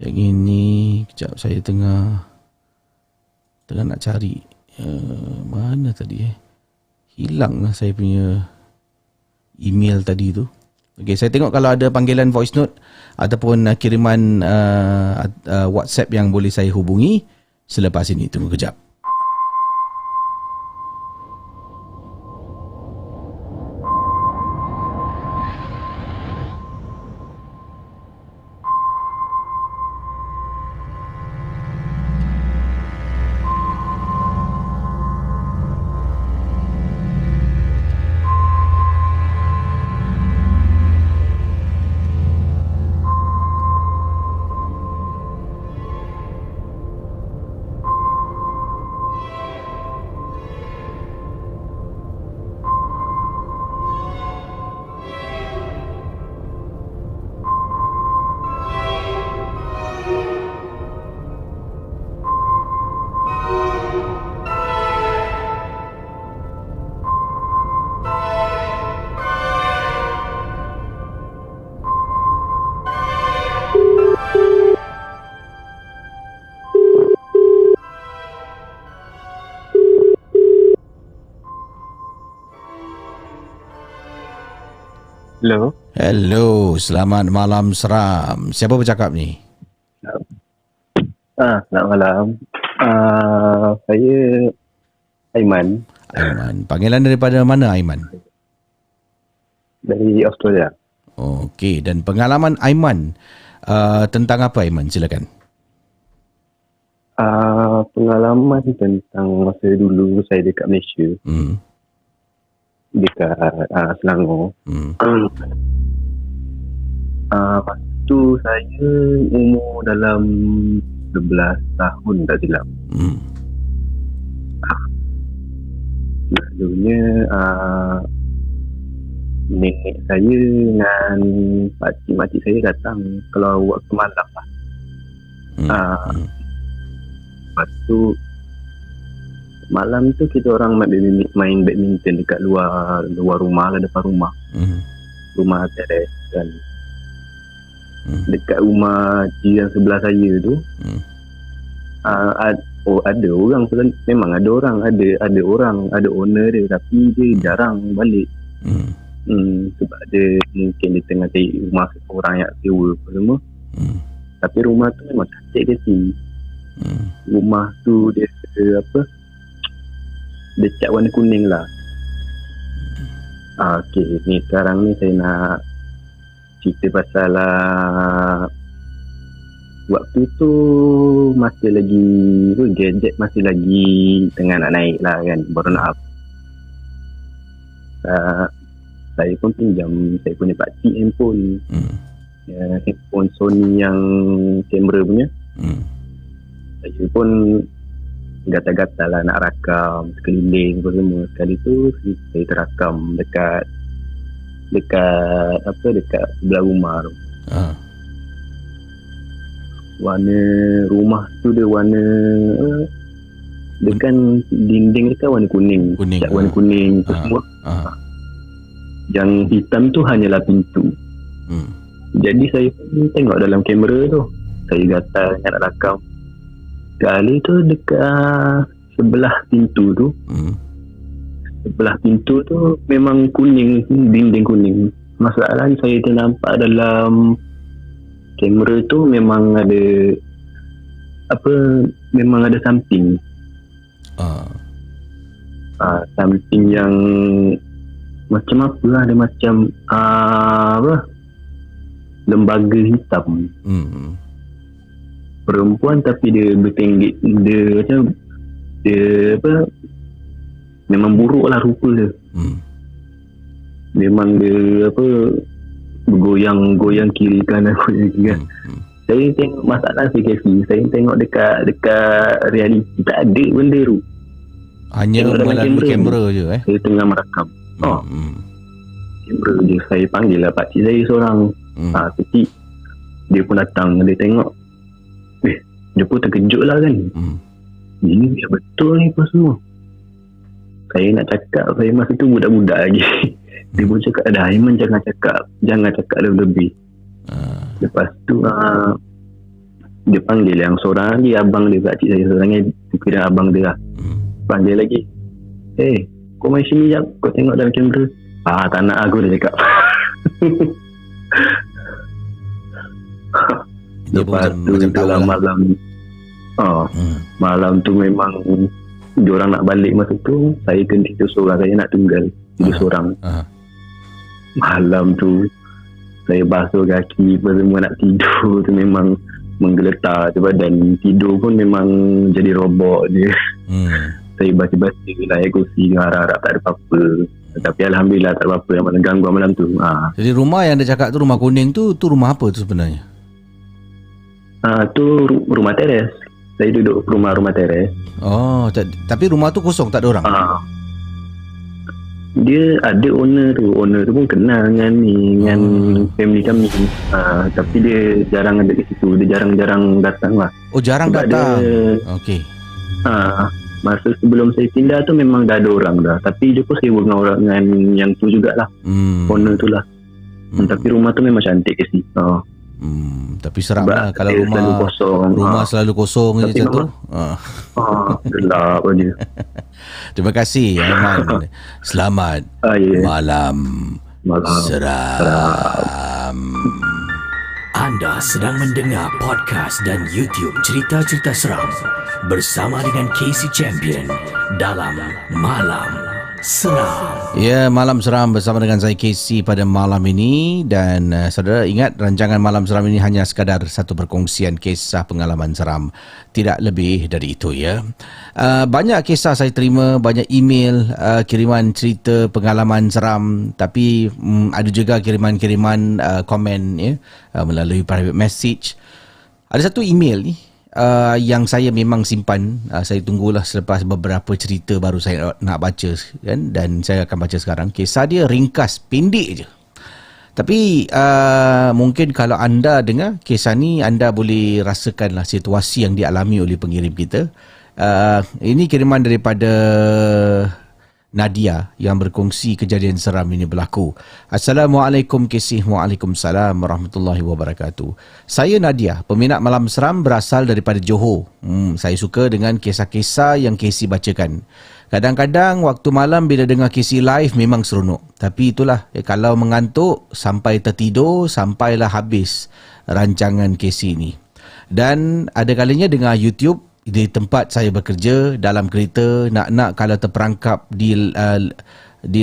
yang ini, kejap saya tengah nak cari mana tadi hilang lah saya punya email tadi tu. Okey, saya tengok kalau ada panggilan voice note ataupun kiriman WhatsApp yang boleh saya hubungi selepas ini. Tunggu kejap. Hello. Hello, selamat malam seram. Siapa bercakap ni? Selamat malam. Saya Aiman Aiman. Panggilan daripada mana Aiman? dari Australia. Okey, dan pengalaman Aiman tentang apa Aiman? Silakan. Pengalaman tentang masa dulu saya dekat Malaysia, dekat Selangor. Masa tu saya umur dalam 11 tahun tak silap. Selalunya nenek saya dengan pakcik-makcik saya datang kalau waktu malam lah. Lepas tu malam tu kita orang main badminton dekat luar rumah lah, depan rumah. Rumah teres kan. Dekat rumah jiran sebelah saya tu ada orang, memang ada orang, ada owner dia, tapi dia jarang balik. Sebab dia mungkin dia tengah cari rumah orang yang sewa apa semua. Tapi rumah tu memang cantik kecil. Rumah tu dia dia cat warna kuning lah. Okay, ni sekarang ni saya nak cerita pasal waktu tu masih lagi gadget masih lagi tengah nak naik lah kan, baru nak up. Saya pun pinjam saya punya pakcik handphone, handphone Sony yang kamera punya. Saya pun gatal-gatal lah nak rakam sekeliling apa semua. Sekali tu saya terakam dekat sebelah rumah tu. Warna rumah tu dia warna dia kan dinding dia kan warna kuning. Cat warna kuning tu semua. Yang hitam tu hanyalah pintu. Jadi saya pun tengok dalam kamera tu. Saya gatal nak rakam. Kali tu dekat sebelah pintu tu. Sebelah pintu tu memang kuning, dinding kuning. Masalahnya saya ternampak dalam kamera tu memang ada memang ada something. Something yang macam apa lah, dia macam lembaga hitam. Perempuan tapi dia bertinggit, dia macam dia memang buruk lah rupa dia. Memang dia bergoyang kiri kanan kan. Saya tengok masalah CKC, saya tengok dekat realiti tak ada benda tu. Hanya melalui kamera je Saya tengah merakam. Kamera je. Saya panggil lah pakcik saya seorang. Kecil dia pun datang, dia tengok. Dia pun terkejut lah kan. Ini biar betul ni apa semua. Saya nak cakap, saya masa tu budak-budak lagi. Dia pun cakap, dah Aiman jangan cakap lebih-lebih. Lepas tu dia panggil yang seorang lagi, abang dia, pakcik saya seorang ni, kira abang dia lah. Panggil lagi, kau main sini jap, kau tengok dalam kamera. Tak nak, aku dah cakap. Lepas tu dalam malam malam tu memang diorang nak balik masa tu, saya kena tidur seorang, saya nak tunggal tidur seorang. Malam tu saya basuh kaki apa semua nak tidur tu memang menggeletar je badan. Tidur pun memang jadi robot je. Saya baca-baca naik kursi, harap-harap tak ada apa-apa. Tapi Alhamdulillah tak ada apa-apa yang mana gangguan malam tu. Jadi rumah yang dia cakap tu, rumah kuning tu rumah apa tu sebenarnya? Tu rumah teres. Saya duduk rumah teres. Tapi rumah tu kosong, tak ada orang? Dia ada owner tu pun kenal dengan family kami. Tapi dia jarang ada di situ, dia jarang-jarang datang lah. Jarang sebab datang. Okey. Masa sebelum saya pindah tu memang dah ada orang dah, tapi dia pun sewa dengan orang dengan yang tu jugalah. Owner tu lah. Tapi rumah tu memang cantik ke situ. Tapi seram lah kalau rumah selalu kosong je macam tu. Gelap aja. Terima kasih Aiman. Selamat malam Malam Seram. Anda sedang mendengar podcast dan YouTube cerita-cerita seram bersama dengan Casey Champion dalam Malam Seram. Ya, Malam Seram bersama dengan saya Casey pada malam ini. Dan saudara ingat, rancangan Malam Seram ini hanya sekadar satu perkongsian kisah pengalaman seram, tidak lebih dari itu ya. Banyak kisah saya terima, banyak email, kiriman cerita pengalaman seram. Tapi ada juga kiriman-kiriman komen ya, melalui private message. Ada satu email ni yang saya memang simpan. Saya tunggulah selepas beberapa cerita baru saya nak baca kan, dan saya akan baca sekarang. Kisah dia ringkas, pendek je. Tapi mungkin kalau anda dengar kisah ni, anda boleh rasakanlah situasi yang dialami oleh pengirim kita. Ini kiriman daripada Nadia yang berkongsi kejadian seram ini berlaku. Assalamualaikum Casey. Waalaikumsalam warahmatullahi wabarakatuh. Saya Nadia, peminat Malam Seram berasal daripada Johor. Saya suka dengan kisah-kisah yang Casey bacakan. Kadang-kadang waktu malam bila dengar Casey live memang seronok. Tapi itulah, kalau mengantuk sampai tertidur, sampailah habis rancangan Casey ni. Dan ada kalinya dengar YouTube di tempat saya bekerja, dalam kereta, nak kalau terperangkap di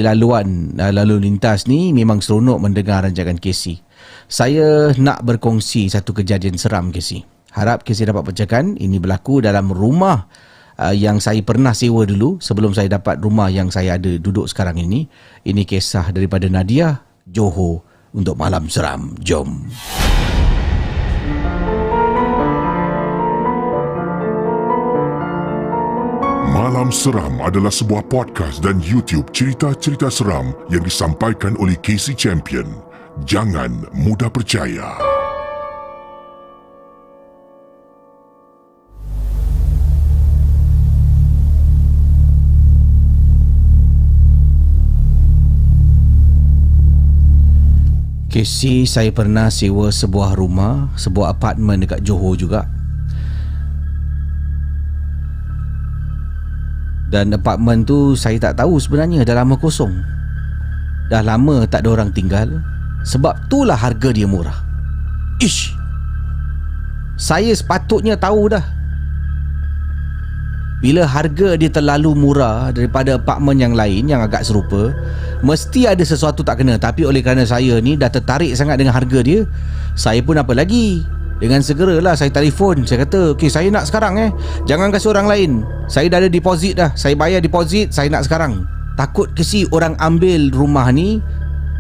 laluan lalu lintas ni, memang seronok mendengar rancangan Casey. Saya nak berkongsi satu kejadian seram Casey. Harap Casey dapat bacakan. Ini berlaku dalam rumah yang saya pernah sewa dulu sebelum saya dapat rumah yang saya ada duduk sekarang ini. Ini kisah daripada Nadia, Johor, untuk Malam Seram. Jom. Malam Seram adalah sebuah podcast dan YouTube cerita-cerita seram yang disampaikan oleh Casey Champion. Jangan mudah percaya. Casey, saya pernah sewa sebuah rumah, sebuah apartmen dekat Johor juga. Dan apartmen tu saya tak tahu sebenarnya, dah lama kosong. Dah lama tak ada orang tinggal. Sebab itulah harga dia murah. Ish, saya sepatutnya tahu dah. Bila harga dia terlalu murah daripada apartmen yang lain yang agak serupa, mesti ada sesuatu tak kena. Tapi oleh kerana saya ni dah tertarik sangat dengan harga dia, saya pun apa lagi, dengan segeralah saya telefon. Saya kata, okey, saya nak sekarang jangan kasih orang lain. Saya dah ada deposit dah. Saya bayar deposit, saya nak sekarang. Takut kesi orang ambil rumah ni.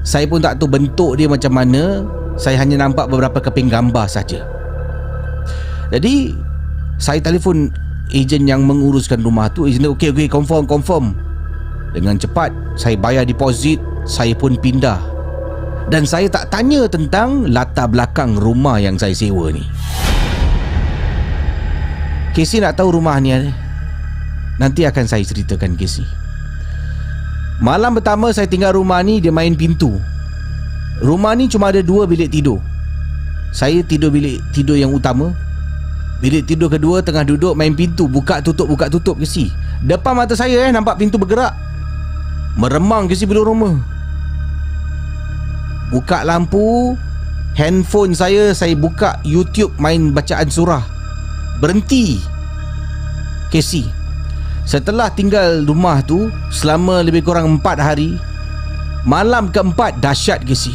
Saya pun tak tahu bentuk dia macam mana. Saya hanya nampak beberapa keping gambar saja. Jadi saya telefon ejen yang menguruskan rumah tu. Ejen dia, okey, confirm. Dengan cepat saya bayar deposit, saya pun pindah. Dan saya tak tanya tentang latar belakang rumah yang saya sewa ni. Casey nak tahu rumah ni, nanti akan saya ceritakan Casey. Malam pertama saya tinggal rumah ni, dia main pintu. Rumah ni cuma ada 2 bilik tidur. Saya tidur bilik tidur yang utama. Bilik tidur kedua tengah duduk main pintu, buka tutup Casey. Depan mata saya nampak pintu bergerak. Meremang Casey bulu roma. Buka lampu, handphone saya buka YouTube main bacaan surah. Berhenti Casey. Setelah tinggal rumah tu selama lebih kurang 4 hari, malam keempat dahsyat Casey.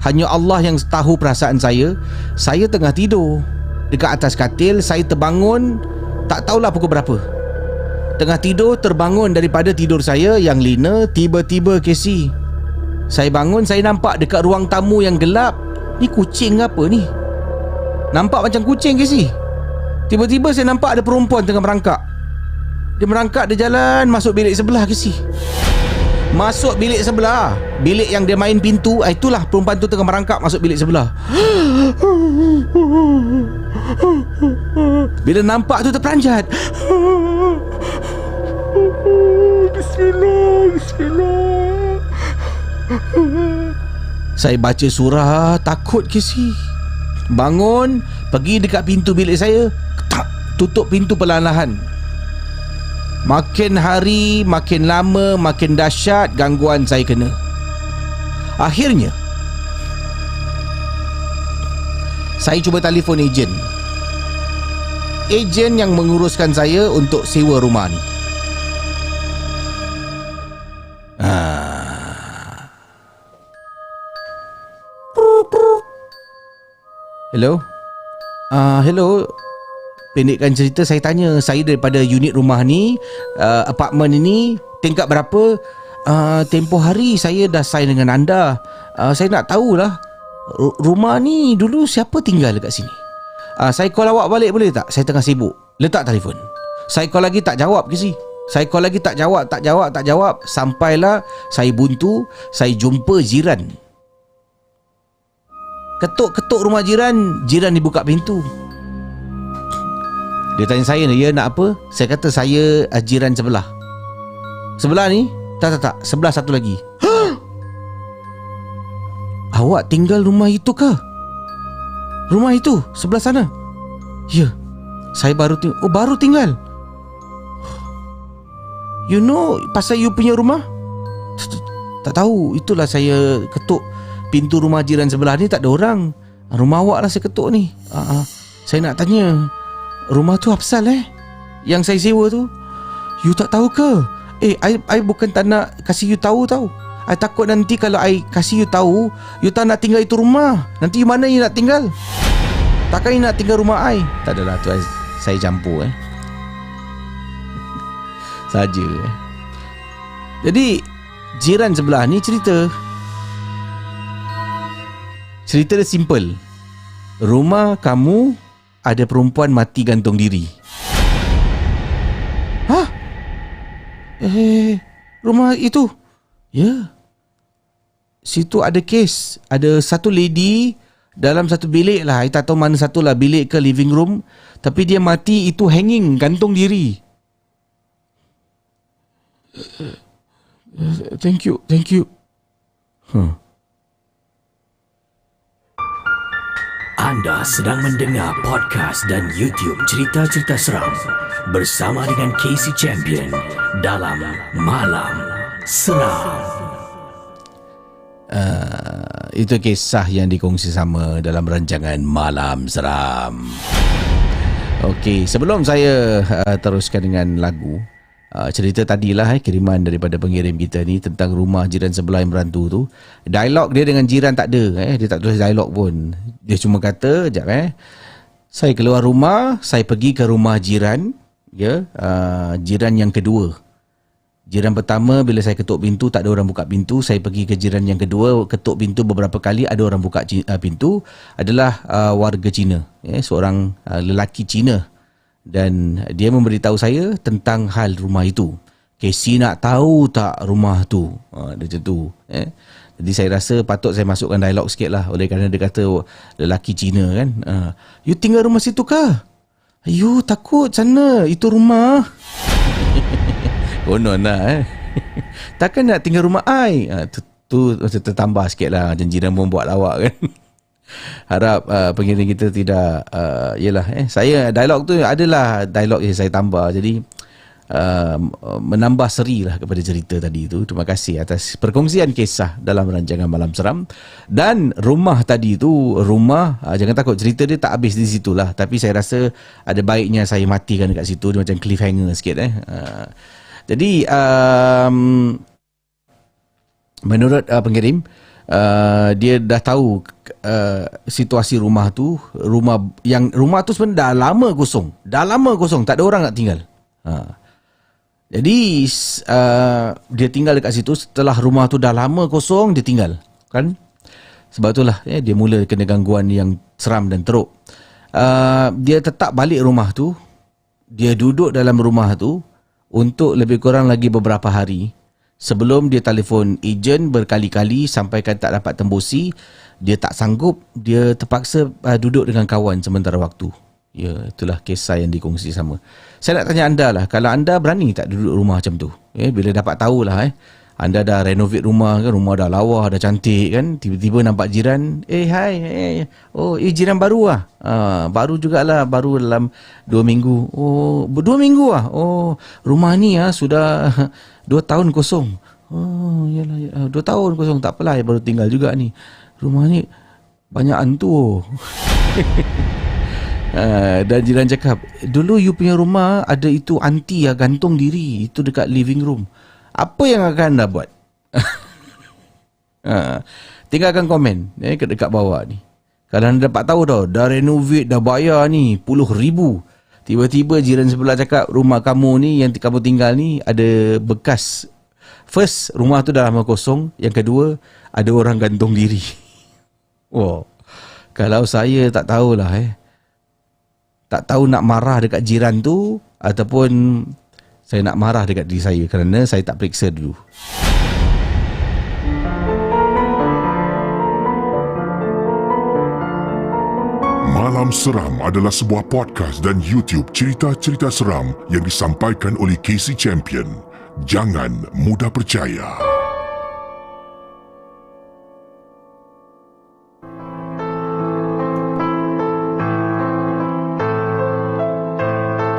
Hanya Allah yang tahu perasaan saya. Saya tengah tidur dekat atas katil, saya terbangun, tak tahulah pukul berapa. Tengah tidur, terbangun daripada tidur saya yang lina. Tiba-tiba Casey, saya bangun, saya nampak dekat ruang tamu yang gelap. Ni kucing apa ni? Nampak macam kucing Casey. Tiba-tiba saya nampak ada perempuan tengah merangkak. Dia merangkak, dia jalan masuk bilik sebelah Casey. Masuk bilik sebelah, bilik yang dia main pintu. Itulah perempuan tu tengah merangkak masuk bilik sebelah. Bila nampak tu terperanjat. Bismillah. Saya baca surah, takut Casey. Bangun, pergi dekat pintu bilik saya, ketak, tutup pintu perlahan-lahan. Makin hari, makin lama, makin dahsyat gangguan saya kena. Akhirnya saya cuba telefon ejen yang menguruskan saya untuk sewa rumah ni. Hello? Hello. Pendekkan cerita, saya tanya, saya daripada unit rumah ni, apartmen ini, tingkat berapa? Tempoh hari saya dah sign dengan anda. Saya nak tahulah, rumah ni dulu siapa tinggal dekat sini? Saya call awak balik boleh tak? Saya tengah sibuk. Letak telefon. Saya call lagi tak jawab ke si? Saya call lagi tak jawab. Sampailah saya buntu, saya jumpa jiran. Ketuk-ketuk rumah jiran dibuka pintu. Dia tanya saya ni, ya nak apa? Saya kata saya jiran sebelah. Sebelah ni? Tak. Sebelah satu lagi. Awak tinggal rumah itu ke? Rumah itu? Sebelah sana? Ya. Saya baru tinggal. You know pasal you punya rumah? Tak tahu. Itulah saya ketuk pintu rumah jiran sebelah ni, tak ada orang. Rumah awak lah saya ketuk ni. Saya nak tanya, rumah tu apasal yang saya sewa tu? You tak tahu ke? I bukan tak nak kasih you tahu tau. I takut nanti kalau I kasih you tahu, you tak nak tinggal itu rumah. Nanti mana you nak tinggal? Takkan you nak tinggal rumah I? Tak adalah tu, saya campur saja. Jadi jiran sebelah ni cerita dia simple. Rumah kamu ada perempuan mati gantung diri. Hah? Rumah itu? Ya. Situ ada kes. Ada satu lady dalam satu bilik lah. I tak tahu mana satu lah, bilik ke living room. Tapi dia mati itu hanging, gantung diri. Thank you. Anda sedang mendengar podcast dan YouTube cerita-cerita seram bersama dengan Casey Champion dalam Malam Seram. Itu kisah yang dikongsi sama dalam rancangan Malam Seram. Okey, sebelum saya teruskan dengan lagu, cerita tadilah kiriman daripada pengirim kita ni tentang rumah jiran sebelah yang berantu tu. Dialog dia dengan jiran tak ada, dia tak tulis dialog pun. Dia cuma kata, saya keluar rumah, saya pergi ke rumah jiran, jiran yang kedua. Jiran pertama bila saya ketuk pintu tak ada orang buka pintu, saya pergi ke jiran yang kedua, ketuk pintu beberapa kali ada orang buka pintu, adalah warga Cina, seorang lelaki Cina. Dan dia memberitahu saya tentang hal rumah itu. Casey nak tahu tak rumah tu? Dia macam tu. Jadi saya rasa patut saya masukkan dialog sikit lah. Oleh kerana dia kata lelaki Cina kan. You tinggal rumah situ ke? You takut sana. Itu rumah. Konon lah takkan nak tinggal rumah I? Tu macam tertambah sikit lah. Jiran pun buat lawak kan. Harap pengirim kita tidak saya dialog tu adalah dialog yang saya tambah, jadi menambah seri lah kepada cerita tadi tu. Terima kasih atas perkongsian kisah dalam rancangan Malam Seram. Dan rumah tadi tu, jangan takut cerita dia tak habis di situ lah, tapi saya rasa ada baiknya saya matikan dekat situ. Dia macam cliffhanger sikit Jadi menurut pengirim, dia dah tahu situasi rumah tu. Rumah tu sebenarnya dah lama kosong, tak ada orang nak tinggal. Jadi dia tinggal dekat situ. Setelah rumah tu dah lama kosong, dia tinggal kan. Sebab itulah dia mula kena gangguan yang seram dan teruk. Dia tetap balik rumah tu. Dia duduk dalam rumah tu untuk lebih kurang lagi beberapa hari sebelum dia telefon ejen berkali-kali sampaikan tak dapat tembusi. Dia tak sanggup, dia terpaksa duduk dengan kawan sementara waktu. Ya, itulah kisah yang dikongsi sama. Saya nak tanya anda lah, kalau anda berani tak duduk rumah macam tu? Bila dapat tahulah anda dah renovate rumah kan, rumah dah lawa, dah cantik kan, tiba-tiba nampak jiran, hai, jiran baru lah. Baru jugalah, baru dalam 2 minggu. 2 minggu lah. Rumah ni sudah 2 tahun kosong. Oh, yalah. 2 tahun kosong. Tak apalah, baru tinggal juga ni. Rumah ni banyak hantu. Dan jiran cakap, dulu you punya rumah ada itu aunty yang gantung diri. Itu dekat living room. Apa yang akan anda buat? Tinggalkan komen dekat bawah ni. Kalau anda dapat tahu tau, dah renovate, dah bayar ni puluh ribu. Tiba-tiba jiran sebelah cakap, rumah kamu ni yang kamu tinggal ni ada bekas. First, rumah tu dah lama kosong. Yang kedua, ada orang gantung diri. Wow. Kalau saya tak tahulah tak tahu nak marah dekat jiran tu ataupun saya nak marah dekat diri saya kerana saya tak periksa dulu. Malam Seram adalah sebuah podcast dan YouTube cerita-cerita seram yang disampaikan oleh Casey Champion. Jangan mudah percaya.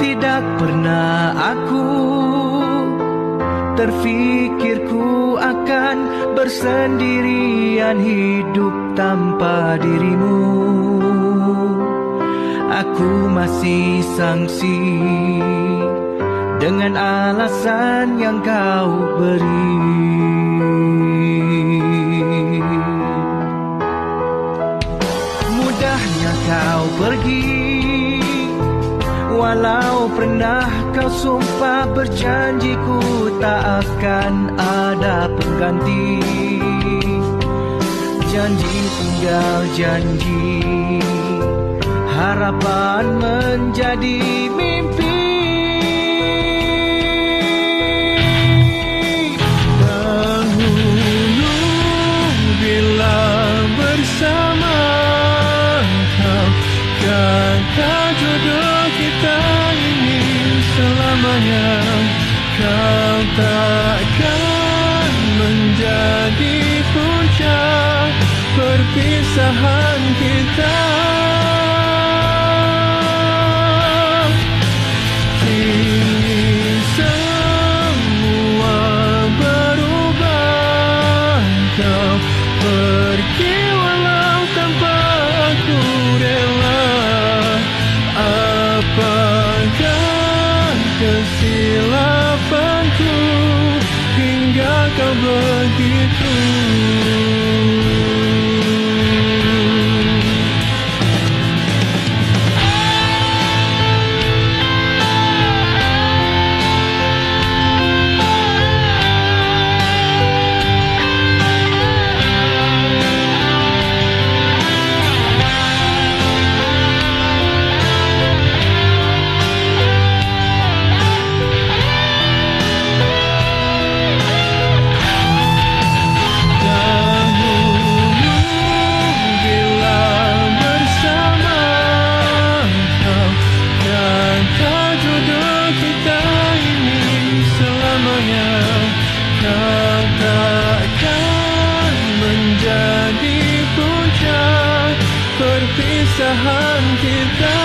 Tidak pernah aku terfikirku akan bersendirian hidup tanpa dirimu. Aku masih sangsi dengan alasan yang kau beri. Mudahnya kau pergi, walau pernah kau sumpah berjanjiku tak akan ada pengganti. Janji tinggal janji, harapan menjadi mimpi. Dahulu bila bersama kau, kata jodoh kita ini selamanya. Kau takkan menjadi puncak perpisahan kita. Begitu perpisahan kita.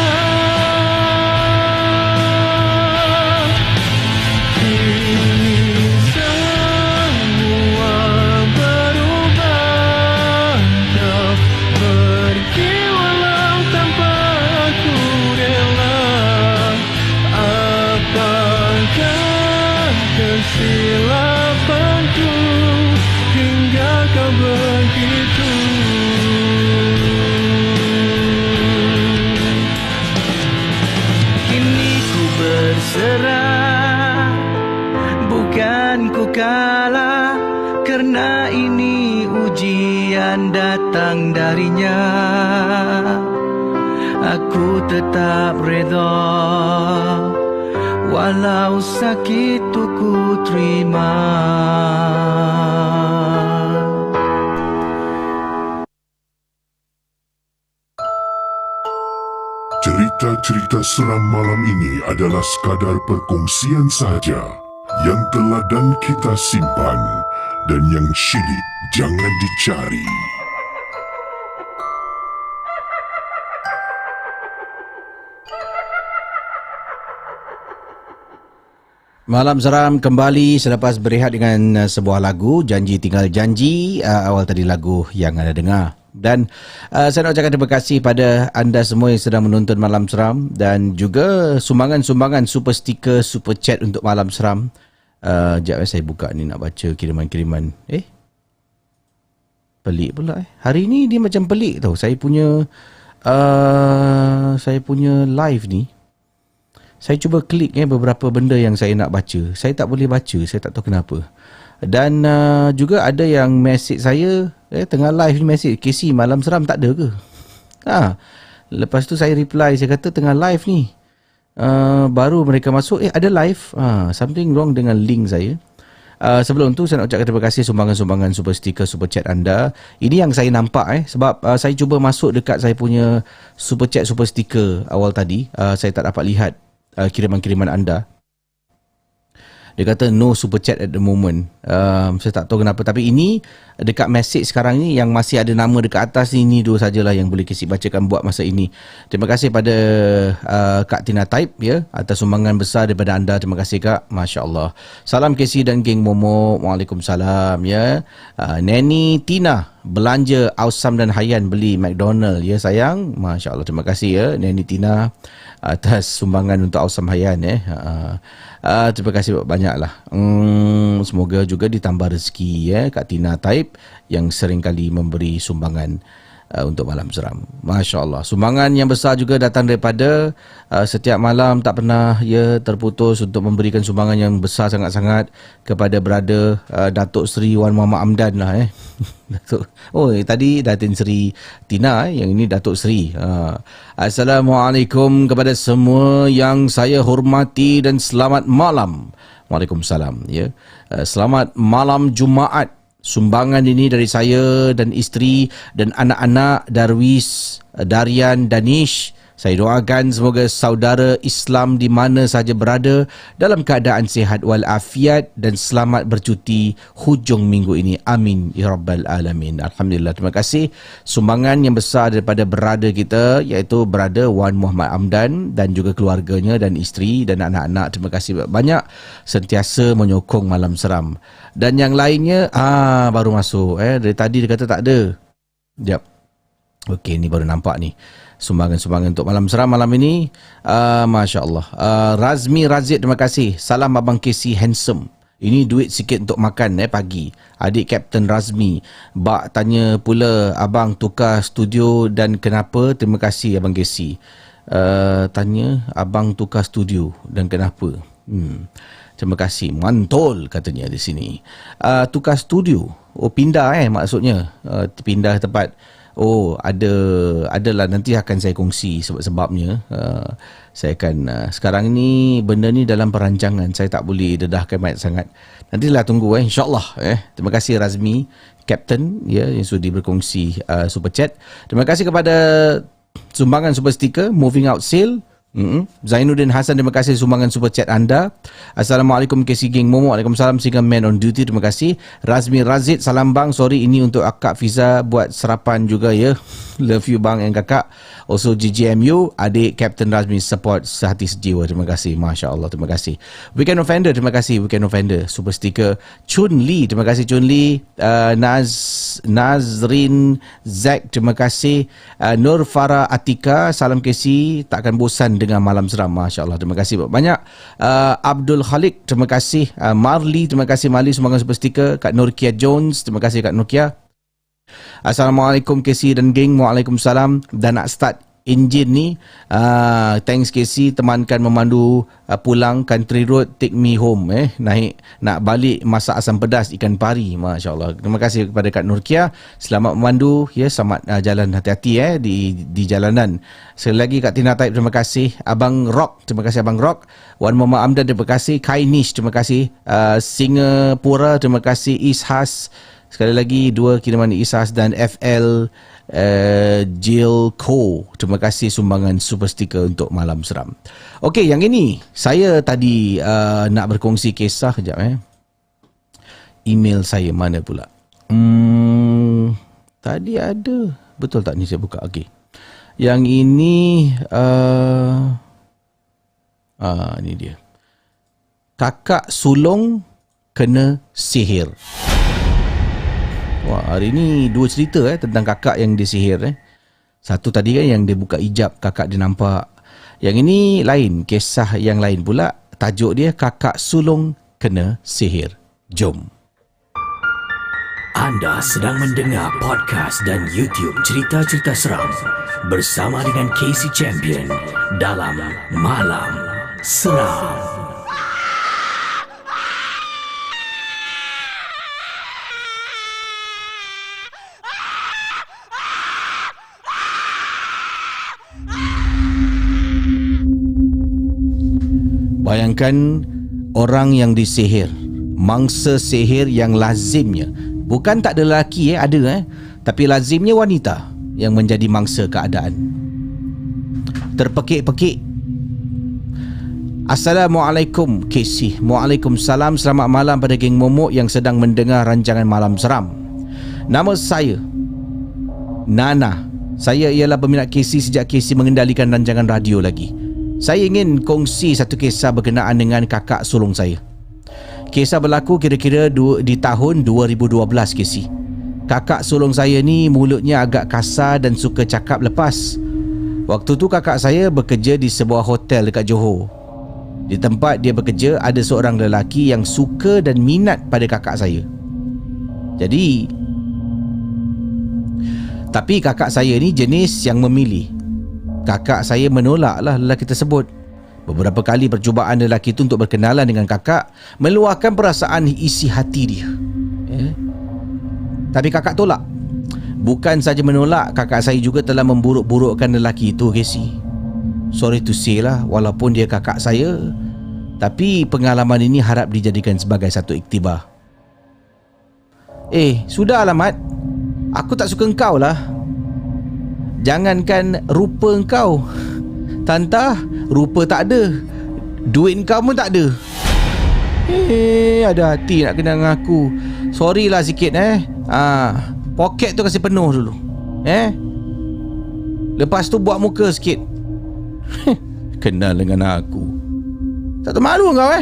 Kini semua berubah. Kau pergi walau tanpa aku rela. Apakah kesilapanku hingga kau begitu? Berserah, bukan ku kalah, karena ini ujian datang darinya. Aku tetap redha, walau sakit ku terima. Cerita-cerita seram malam ini adalah sekadar perkongsian sahaja yang teladan kita simpan dan yang syilid jangan dicari. Malam Seram kembali selepas berehat dengan sebuah lagu, Janji Tinggal Janji. Awal tadi lagu yang anda dengar. Dan saya nak ucapkan terima kasih pada anda semua yang sedang menonton Malam Seram dan juga sumbangan-sumbangan super sticker, super chat untuk Malam Seram. Sekejap saya buka ni nak baca kiriman-kiriman. Pelik pula. Hari ni dia macam pelik tau. Saya punya live ni. Saya cuba klik beberapa benda yang saya nak baca. Saya tak boleh baca. Saya tak tahu kenapa. Dan juga ada yang message saya. Tengah live ni message. Casey, Malam Seram tak ada ke? Lepas tu saya reply. Saya kata tengah live ni. Baru mereka masuk. Ada live. Something wrong dengan link saya. Sebelum tu saya nak ucapkan terima kasih sumbangan-sumbangan super sticker, super chat anda. Ini yang saya nampak sebab saya cuba masuk dekat saya punya super chat, super sticker awal tadi. Saya tak dapat lihat kiriman-kiriman anda. Dia kata no super chat at the moment. Saya tak tahu kenapa. Tapi ini dekat message sekarang ni yang masih ada nama dekat atas ni, ini dua sajalah yang boleh Casey bacakan buat masa ini. Terima kasih pada Kak Tina Type atas sumbangan besar daripada anda. Terima kasih Kak. Masya Allah. Salam Casey dan geng Momo. Waalaikumsalam Neni Tina belanja Awesome dan Hayan beli McDonald sayang. Masya Allah. Terima kasih Neni Tina atas sumbangan untuk Awesome Hayan terima kasih banyaklah. Semoga juga ditambah rezeki Kak Tina Taib yang sering kali memberi sumbangan untuk Malam Seram. Masya Allah. Sumbangan yang besar juga datang daripada setiap malam tak pernah terputus untuk memberikan sumbangan yang besar sangat-sangat kepada brother Datuk Seri Wan Muhammad Amdan lah tadi Datin Seri Tina yang ini Datuk Seri. Assalamualaikum kepada semua yang saya hormati dan selamat malam. Waalaikumsalam selamat malam Jumaat. Sumbangan ini dari saya dan isteri dan anak-anak Darwis, Darian, Danish. Saya doakan semoga saudara Islam di mana sahaja berada dalam keadaan sihat walafiat dan selamat bercuti hujung minggu ini. Amin ya rabbal alamin. Alhamdulillah. Terima kasih sumbangan yang besar daripada berada kita iaitu berada Wan Muhammad Amdan dan juga keluarganya dan isteri dan anak-anak. Terima kasih banyak sentiasa menyokong Malam Seram. Dan yang lainnya baru masuk dari tadi dia kata tak ada. Jap. Okey, ni baru nampak ni. Sumbangan-sumbangan untuk Malam Seram malam ini. Masya Allah. Razmi Razid, terima kasih. Salam Abang Casey handsome. Ini duit sikit untuk makan pagi. Adik Kapten Razmi. Bak tanya pula abang tukar studio dan kenapa? Terima kasih Abang Casey. Tanya abang tukar studio dan kenapa? Terima kasih. Mantul katanya di sini. Tukar studio. Pindah maksudnya. Pindah tempat. Adalah nanti akan saya kongsi sebab-sebabnya. Saya akan sekarang ni benda ni dalam perancangan. Saya tak boleh dedahkan banyak sangat. Nantilah tunggu insya-Allah Terima kasih Razmi Captain yang sudi berkongsi super chat. Terima kasih kepada sumbangan super sticker Moving Out Sale. Zainuddin Hasan, terima kasih sumbangan super chat anda. Assalamualaikum Casey Gang Momo. Waalaikumsalam Single Man on Duty. Terima kasih. Razmi Razid, salam bang. Sorry ini untuk Kak Fiza buat sarapan juga Love you bang and kakak. Also GGMU, adik Captain Razmi support sehati sejiwa. Terima kasih. Masya Allah. Terima kasih. Weekend Offender, terima kasih. Weekend Offender super sticker. Chun Lee, terima kasih Chun Lee. Nazrin Zack, terima kasih. Nur Farah Atika, salam Casey. Takkan bosan dengan Malam Seram. Masya Allah. Terima kasih banyak. Abdul Khalik, terima kasih. Marley, terima kasih Marley sumbangan super sticker. Kak Nurkia Jones, terima kasih Kak Nurkia. Assalamualaikum Casey dan geng. Waalaikumsalam. Dan nak start enjin ni, thanks Casey, temankan memandu pulang country road, take me home naik nak balik masak asam pedas ikan pari. Masya Allah. Terima kasih kepada Kak Nurkia. Selamat memandu selamat jalan, hati-hati di jalanan. Sekali lagi Kak Tina Taib, terima kasih. Abang Rock, terima kasih Abang Rock. Wan Muhammad Amdan, terima kasih. Kainish, terima kasih. Singapura, terima kasih. Ishas, sekali lagi dua kiriman Ishas dan FL Jill Co. Terima kasih sumbangan super sticker untuk Malam Seram. Okey, yang ini saya tadi nak berkongsi kisah. Sekejap email saya mana pula? Tadi ada. Betul tak ni saya buka? Okey. Yang ini ni dia. kakak sulung kena sihir. Wah, hari ni dua cerita tentang kakak yang disihir. Satu tadi kan yang dia buka hijab, kakak dia nampak. Yang ini lain, kisah yang lain pula. Tajuk dia kakak sulung kena sihir. Jom. Anda sedang mendengar podcast dan YouTube cerita-cerita seram bersama dengan Casey Champion dalam Malam Seram. Bayangkan orang yang disihir, mangsa sihir yang lazimnya, bukan tak ada lelaki ada tapi lazimnya wanita yang menjadi mangsa keadaan. Terpekik-pekik. Assalamualaikum Casey. Waalaikumsalam. Selamat malam pada geng momok yang sedang mendengar rancangan Malam Seram. Nama saya Nana. Saya ialah peminat Casey sejak Casey mengendalikan rancangan radio lagi. Saya ingin kongsi satu kisah berkenaan dengan kakak sulung saya. Kisah berlaku kira-kira di tahun 2012, Casey. Kakak sulung saya ni mulutnya agak kasar dan suka cakap lepas. Waktu tu kakak saya bekerja di sebuah hotel dekat Johor. Di tempat dia bekerja ada seorang lelaki yang suka dan minat pada kakak saya. Tapi kakak saya ni jenis yang memilih. Kakak saya menolaklah lelaki tersebut. Beberapa kali percubaan lelaki itu untuk berkenalan dengan kakak meluahkan perasaan isi hati dia. Tapi kakak tolak. Bukan saja menolak, kakak saya juga telah memburuk-burukkan lelaki itu, Casey. Sorry to say lah, walaupun dia kakak saya, tapi pengalaman ini harap dijadikan sebagai satu iktibar. Sudah Mat. Aku tak suka engkau lah. Jangankan rupa engkau, Tantah, rupa tak ada, duit engkau pun tak ada. Ada hati nak kenal dengan aku. Sorry lah sikit poket tu kasi penuh dulu. Lepas tu buat muka sikit. Kenal dengan aku. Tak termalu kau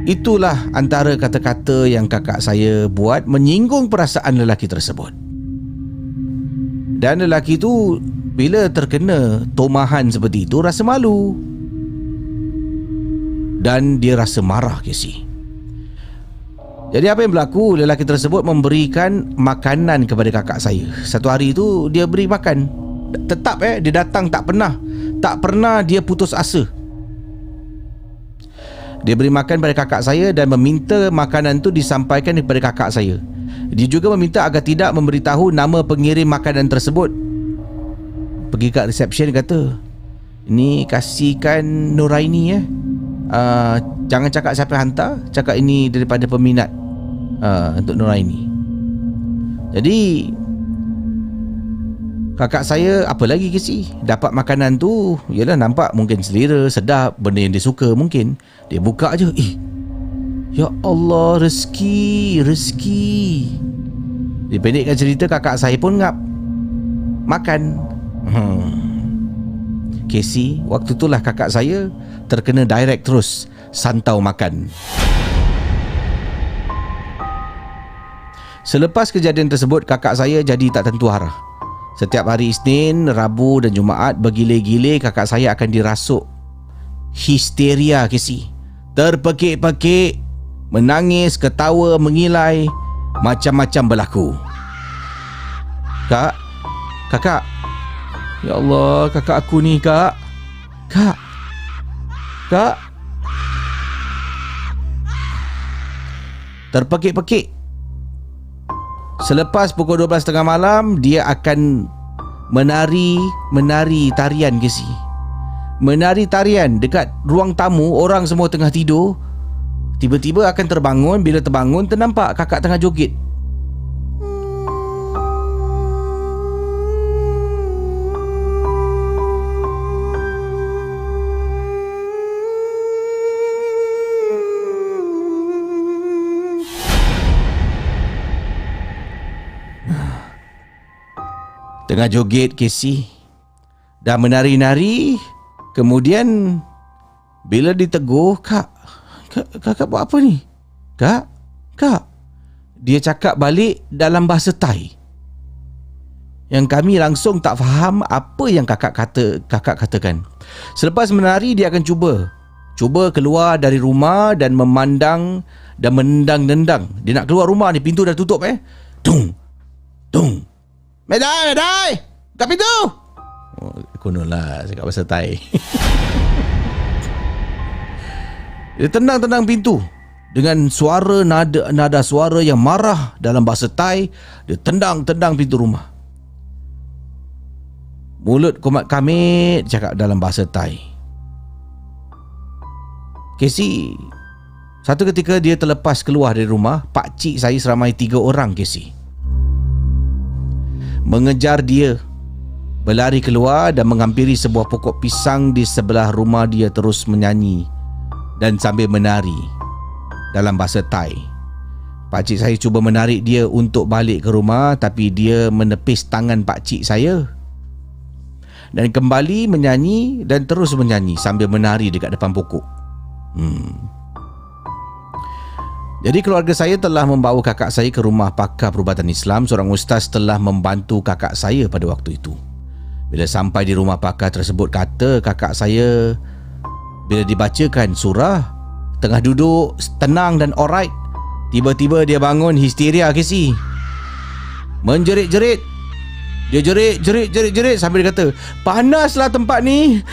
Itulah antara kata-kata yang kakak saya buat menyinggung perasaan lelaki tersebut. Dan lelaki tu bila terkena tomahan seperti itu rasa malu. Dan dia rasa marah, Casey. Jadi apa yang berlaku? Lelaki tersebut memberikan makanan kepada kakak saya. Satu hari itu dia beri makan. Tetap dia datang tak pernah dia putus asa. Dia beri makan pada kakak saya dan meminta makanan tu disampaikan kepada kakak saya. Dia juga meminta agar tidak memberitahu nama pengirim makanan tersebut. Pergi kat reception kata, "Ini kasihkan Nuraini jangan cakap siapa yang hantar, cakap ini daripada peminat untuk Nuraini." Jadi kakak saya apa lagi Casey, dapat makanan tu, yalah nampak mungkin selera, sedap, benda yang dia suka mungkin. Dia buka je, ya Allah, rezeki. Dipendekkan cerita, kakak saya pun ngap makan. Casey, waktu itulah kakak saya terkena direct terus santau makan. Selepas kejadian tersebut, kakak saya jadi tak tentu arah. Setiap hari Isnin, Rabu dan Jumaat bergile-gile kakak saya akan dirasuk. Histeria, Casey. Terpekik-pekik, menangis, ketawa, mengilai, macam-macam berlaku. Kakak. Ya Allah, kakak aku ni, Kak. Terpekik-pekik. Selepas pukul 12.30 malam, dia akan menari tarian, Casey. Menari tarian dekat ruang tamu, orang semua tengah tidur. Tiba-tiba akan terbangun. Bila terbangun, ternampak kakak tengah joget. Tengah joget, Casey. Dah menari-nari, Kemudian bila ditegur, kakak buat apa ni? Kak, dia cakap balik dalam bahasa Thai. Yang kami langsung tak faham apa yang kakak katakan. Selepas menari, dia akan cuba keluar dari rumah dan memandang dan menendang-nendang. Dia nak keluar rumah ni, pintu dah tutup Dung. Medai, buka pintu. Kononlah cakap bahasa Thai. Dia tendang pintu dengan suara nada suara yang marah dalam bahasa Thai. Dia tendang pintu rumah. Mulut komat kamit cakap dalam bahasa Thai. Casey, satu ketika dia terlepas keluar dari rumah, pakcik saya seramai 3 orang, Casey, mengejar dia, berlari keluar dan menghampiri sebuah pokok pisang di sebelah rumah dia, terus menyanyi dan sambil menari dalam bahasa Thai. Pakcik saya cuba menarik dia untuk balik ke rumah, tapi dia menepis tangan pakcik saya dan kembali menyanyi dan terus menyanyi sambil menari dekat depan pokok. Jadi keluarga saya telah membawa kakak saya ke rumah pakar perubatan Islam. Seorang ustaz telah membantu kakak saya pada waktu itu. Bila sampai di rumah pakar tersebut, kata kakak saya, bila dibacakan surah, tengah duduk tenang dan alright, tiba-tiba dia bangun histeria, Casey. Menjerit-jerit. Dia jerit sambil dia kata, "Panaslah tempat ni.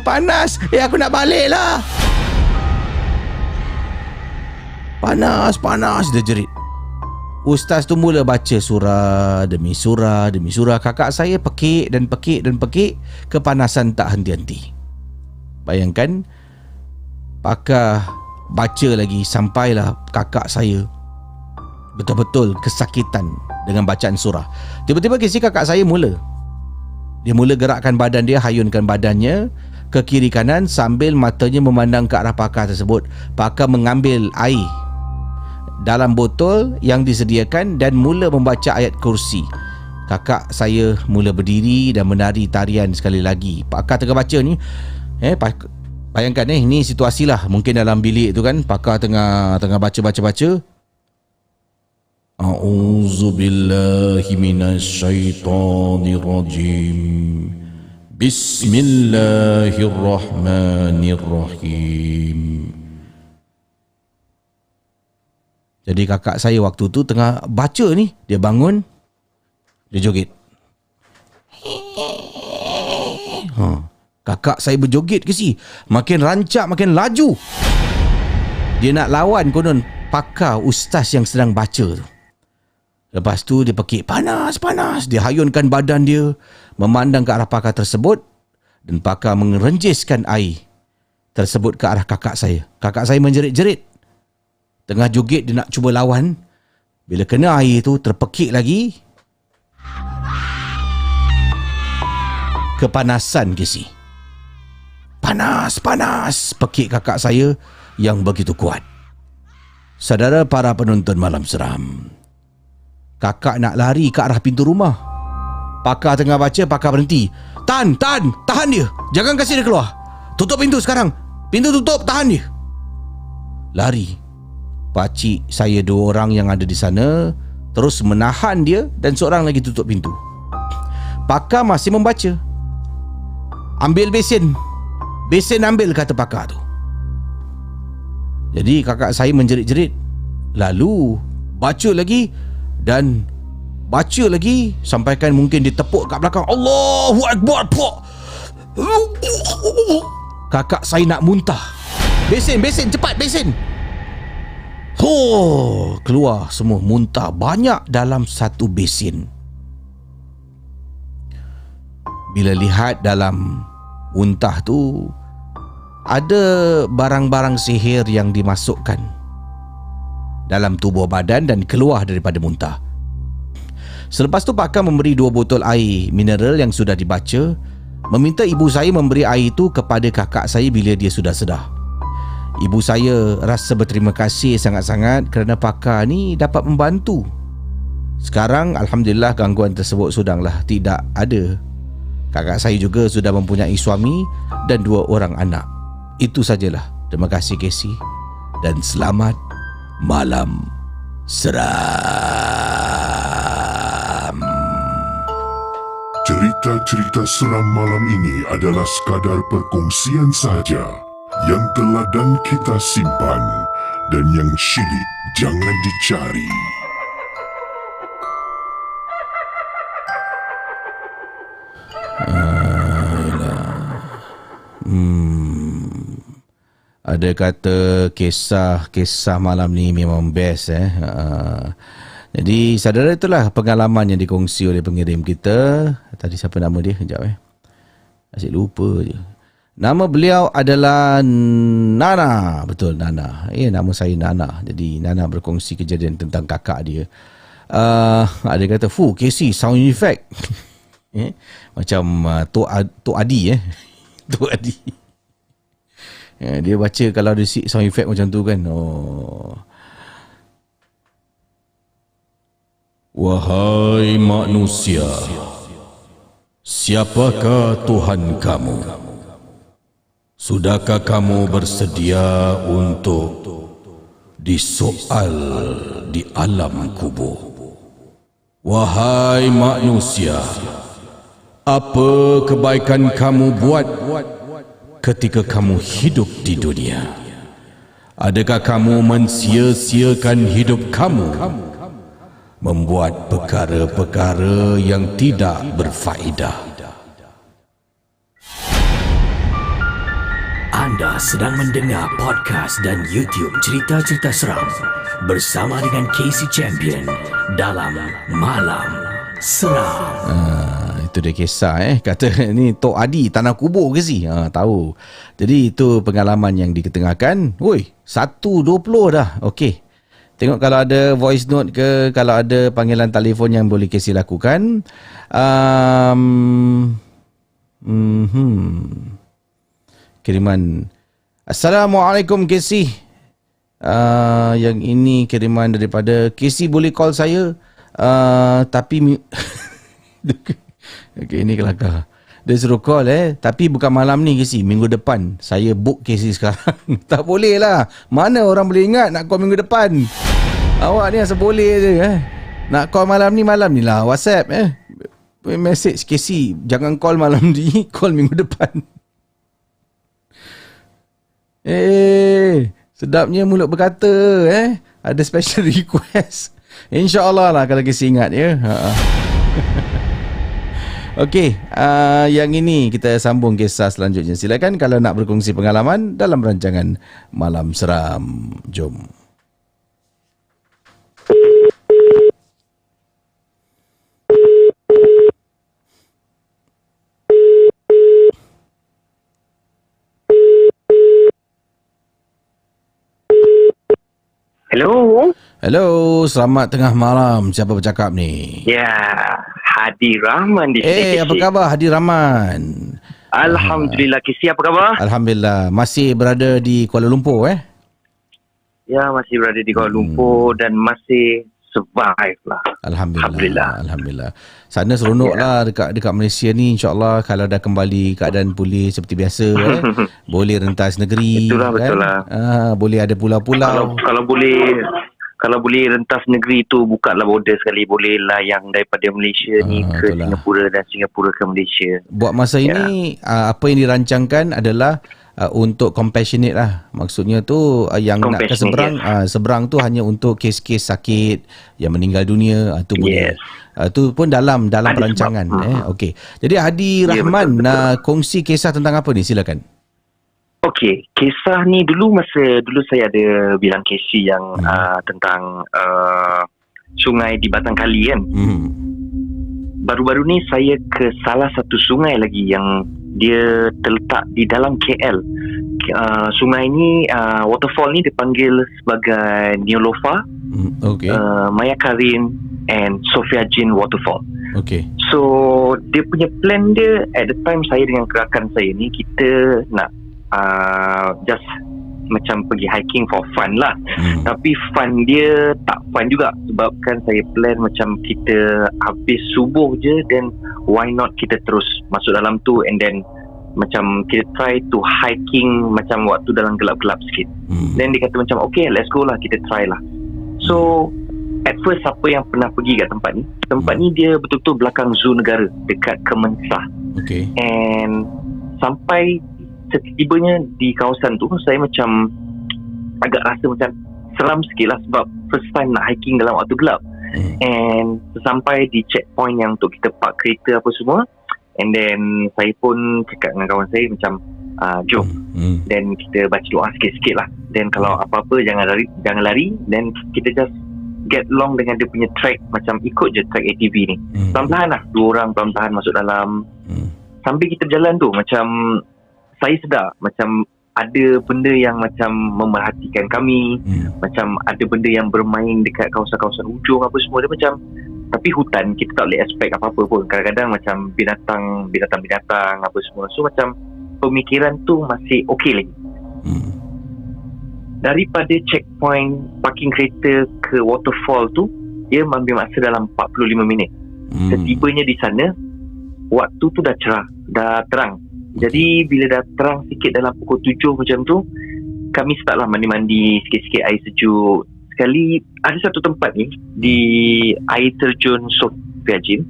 Panas. Aku nak balik lah. Panas," dia jerit. Ustaz tu mula baca surah demi surah. Kakak saya pekik dan pekik. Kepanasan tak henti-henti. Bayangkan, pakar baca lagi sampailah kakak saya betul-betul kesakitan dengan bacaan surah. Tiba-tiba kisi kakak saya mula gerakkan badan dia, hayunkan badannya ke kiri kanan sambil matanya memandang ke arah pakar tersebut. Pakar mengambil air dalam botol yang disediakan dan mula membaca ayat kursi. Kakak saya mula berdiri dan menari tarian sekali lagi. Pakar tengah baca ni, bayangkan ni situasi lah, mungkin dalam bilik tu kan, pakar tengah baca. A'udzu billahi minasyaitonir rajim. Bismillahirrahmanirrahim. Jadi kakak saya waktu tu tengah baca ni, dia bangun, dia joget. Kakak saya berjoget ke si, makin rancak, makin laju. Dia nak lawan konon pakar ustaz yang sedang baca tu. Lepas tu dia pekik, panas. Dia hayunkan badan dia memandang ke arah pakar tersebut dan pakar mengerenjiskan air tersebut ke arah kakak saya. Kakak saya menjerit-jerit. Tengah joget dia nak cuba lawan. Bila kena air tu terpekik lagi. Kepanasan, Casey. Panas. Pekik kakak saya yang begitu kuat. Saudara para penonton Malam Seram, kakak nak lari ke arah pintu rumah. Pakar tengah baca, pakar berhenti. Tahan dia. Jangan kasih dia keluar. Tutup pintu sekarang. Pintu tutup, tahan dia. Lari. Pakcik saya 2 orang yang ada di sana terus menahan dia dan seorang lagi tutup pintu. Pakar masih membaca. Ambil besen ambil, kata pakar tu. Jadi kakak saya menjerit-jerit, lalu baca lagi sampaikan mungkin ditepuk kat belakang. Allahu Akbar. Kakak saya nak muntah. Besen cepat, besen. Keluar semua muntah banyak dalam satu besen. Bila lihat dalam muntah tu, ada barang-barang sihir yang dimasukkan dalam tubuh badan dan keluar daripada muntah. Selepas tu pakar memberi 2 botol air mineral yang sudah dibaca, meminta ibu saya memberi air itu kepada kakak saya bila dia sudah sedar. Ibu saya rasa berterima kasih sangat-sangat kerana pakar ni dapat membantu. Sekarang alhamdulillah gangguan tersebut sudahlah tidak ada. Kakak saya juga sudah mempunyai suami dan 2 orang anak. Itu sajalah. Terima kasih Casey dan selamat malam seram. Cerita-cerita seram malam ini adalah sekadar perkongsian saja yang teladan kita simpan dan yang syilid jangan dicari. Ada kata kisah malam ni memang best Jadi saudara, itulah pengalaman yang dikongsi oleh pengirim kita. Tadi siapa nama dia? Sekejap asyik lupa je. Nama beliau adalah Nana. Betul, Nana. Nama saya Nana. Jadi Nana berkongsi kejadian tentang kakak dia. Ada kata, Casey sound effect. Macam Tok Adi Tok Adi. Dia baca kalau ada sound effect macam tu kan. Wahai manusia, siapakah Tuhan kamu? Sudahkah kamu bersedia untuk disoal di alam kubur? Wahai manusia, apa kebaikan kamu buat ketika kamu hidup di dunia? Adakah kamu mensia-siakan hidup kamu membuat perkara-perkara yang tidak berfaedah? Anda sedang mendengar podcast dan YouTube cerita-cerita seram bersama dengan Casey Champion dalam Malam Seram. Itu dia kisah kata ni Tok Adi tanah kubur ke si? Tahu. Jadi itu pengalaman yang diketengahkan. 1:20 dah. Okey. Tengok kalau ada voice note ke, kalau ada panggilan telefon yang boleh Casey lakukan. Kiriman. Assalamualaikum Casey. Yang ini kiriman daripada Casey, boleh call saya. Tapi okay, ini kelakar. Dia suruh call tapi bukan malam ni Casey, minggu depan. Saya book Casey sekarang. Tak boleh lah. Mana orang boleh ingat nak call minggu depan? Awak ni asal boleh je nak call malam ni lah. WhatsApp message Casey, jangan call malam ni, call minggu depan. Sedapnya mulut berkata ada special request. InsyaAllah lah kalau Casey ingat Okey, yang ini kita sambung kisah selanjutnya. Silakan kalau nak berkongsi pengalaman dalam rancangan Malam Seram. Jom. Hello, selamat tengah malam. Siapa bercakap ni? Ya, Hadi Rahman di sini. Apa khabar Hadi Rahman? Alhamdulillah, Casey apa khabar? Alhamdulillah. Masih berada di Kuala Lumpur Ya, masih berada di Kuala Lumpur dan masih survive lah. Alhamdulillah. Sana seronok lah dekat Malaysia ni, insya-Allah kalau dah kembali keadaan pulih seperti biasa boleh rentas negeri. Itulah betul lah. Boleh ada pulau-pulau. Kalau boleh rentas negeri tu, bukalah border sekali, boleh layang daripada Malaysia ni ke Singapura dan Singapura ke Malaysia. Buat masa ini apa yang dirancangkan adalah untuk compassionate lah. Maksudnya tu yang nak ke seberang tu hanya untuk kes-kes sakit yang meninggal dunia, tu boleh. Tu pun dalam perancangan. Okey. Jadi Hadi Rahman nak kongsi kisah tentang apa ni? Silakan. Okey, kisah ni dulu saya ada bilang Casey yang tentang sungai di Batang Kali kan. Baru-baru ni saya ke salah satu sungai lagi yang dia terletak di dalam KL. Sungai ni, waterfall ni dipanggil sebagai Neolofa, Maya Karin and Sophia Jin Waterfall. Okay. So dia punya plan dia at the time, saya dengan kerakan saya ni, kita nak just macam pergi hiking for fun lah. Tapi fun dia tak fun juga, sebab kan saya plan macam kita habis subuh je, then why not kita terus masuk dalam tu, and then macam kita try to hiking macam waktu dalam gelap-gelap sikit. Then dia kata macam okay, let's go lah, kita try lah. So at first, siapa yang pernah pergi kat tempat ni dia betul-betul belakang zoo negara dekat Kemensah. Okay. And sampai setibanya di kawasan tu, saya macam agak rasa macam seram sikit lah, sebab first time nak hiking dalam waktu gelap. And sampai di checkpoint yang untuk kita park kereta apa semua, and then saya pun cakap dengan kawan saya macam jom, then kita baca doa sikit-sikit lah, then kalau apa-apa jangan lari, then kita just get along dengan dia punya track, macam ikut je track ATV ni. Pelan-pelan lah, 2 orang pelan-pelan masuk dalam. Sambil kita berjalan tu, macam saya sedar macam ada benda yang macam memerhatikan kami, macam ada benda yang bermain dekat kawasan-kawasan hujung apa semua. Dia macam, tapi hutan kita tak boleh expect apa-apa pun. Kadang-kadang macam binatang apa semua. So macam pemikiran tu masih okey lagi. Daripada checkpoint parking kereta ke waterfall tu, dia ambil masa dalam 45 minit. Setibanya di sana, waktu tu dah cerah, dah terang. Jadi bila dah terang sikit dalam pukul 7 macam tu, kami startlah mandi-mandi sikit-sikit air sejuk. Sekali ada satu tempat ni di air terjun Sofia Jin.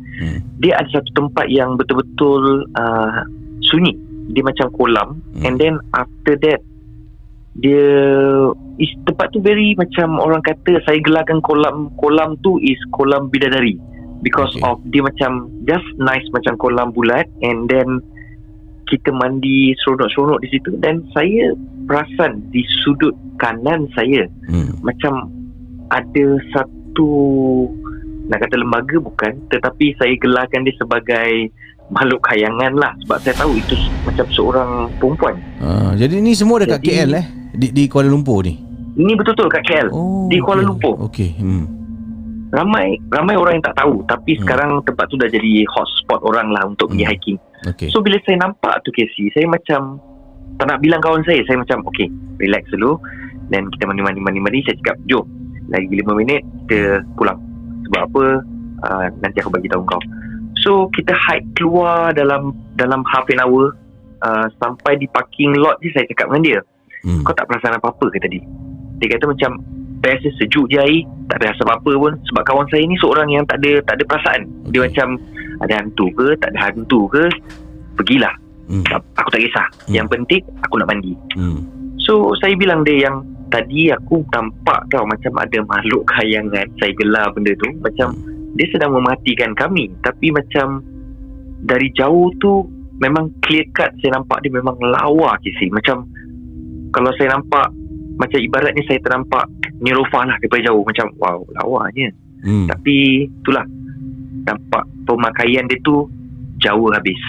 Dia ada satu tempat yang betul-betul sunyi. Dia macam kolam, and then after that dia tempat tu very macam orang kata, saya gelarkan kolam tu is kolam bidadari, because of dia macam just nice macam kolam bulat, and then kita mandi seronok-seronok di situ. Dan saya perasan di sudut kanan saya macam ada satu, nak kata lembaga bukan, tetapi saya gelarkan dia sebagai makhluk khayangan lah, sebab saya tahu itu macam seorang perempuan. Jadi ni semua dekat KL di Kuala Lumpur ni? Ini betul-betul kat KL, di Kuala Lumpur. Okey. Ramai orang yang tak tahu, tapi sekarang tempat tu dah jadi hotspot orang lah untuk pergi hiking. So bila saya nampak tu Casey, saya macam tak nak bilang kawan saya macam okay, relax dulu, dan kita mandi. Saya cakap jom, lagi 5 minit kita pulang. Sebab apa, nanti aku bagi tahu kau. So kita hike keluar dalam half an hour, sampai di parking lot je. Saya cakap dengan dia, kau tak perasan apa-apa ke tadi? Dia kata macam biasa, sejuk je air, tak ada rasa apa-apa pun. Sebab kawan saya ni seorang yang tak ada perasaan. Dia macam ada hantu ke, tak ada hantu ke, pergilah, aku tak kisah, yang penting aku nak mandi. So saya bilang dia yang tadi aku nampak tau macam ada makhluk khayangan. Saya gelar benda tu macam dia sedang mematikan kami, tapi macam dari jauh tu memang clear cut saya nampak dia memang lawa kisi. Macam kalau saya nampak, macam ibaratnya saya ternampak Nilofa lah daripada jauh, macam wow, lawanya. Tapi itulah, nampak pemakaian dia tu jauh habis.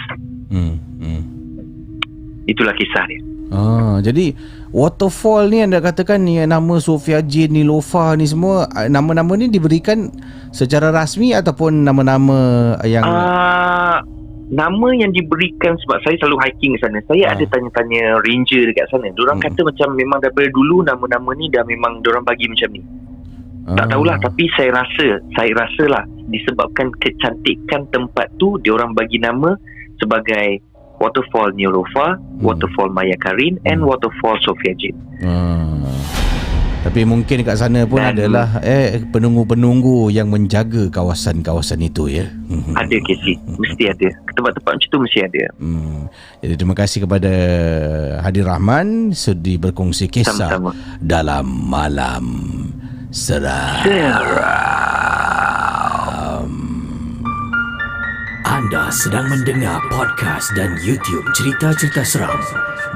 Itulah kisah dia. Jadi waterfall ni anda katakan ni nama Sofia Jin, Nilofa ni semua, nama-nama ni diberikan secara rasmi ataupun nama-nama yang nama yang diberikan sebab saya selalu hiking ke sana. Saya ada tanya-tanya ranger dekat sana. Diorang kata macam memang daripada dulu nama-nama ni dah memang diorang bagi macam ni. Tak tahulah, tapi saya rasa lah disebabkan kecantikan tempat tu, diorang bagi nama sebagai Waterfall Nilofa, Waterfall Maya Karin, and Waterfall Sofia Jin. Tapi mungkin kat sana pun adalah penunggu-penunggu yang menjaga kawasan-kawasan itu ya. Ada Casey, mesti ada. Tempat-tempat macam tu mesti ada. Jadi terima kasih kepada Hadir Rahman sudi berkongsi kisah sama-sama dalam Malam Seram. Anda sedang mendengar podcast dan YouTube cerita-cerita seram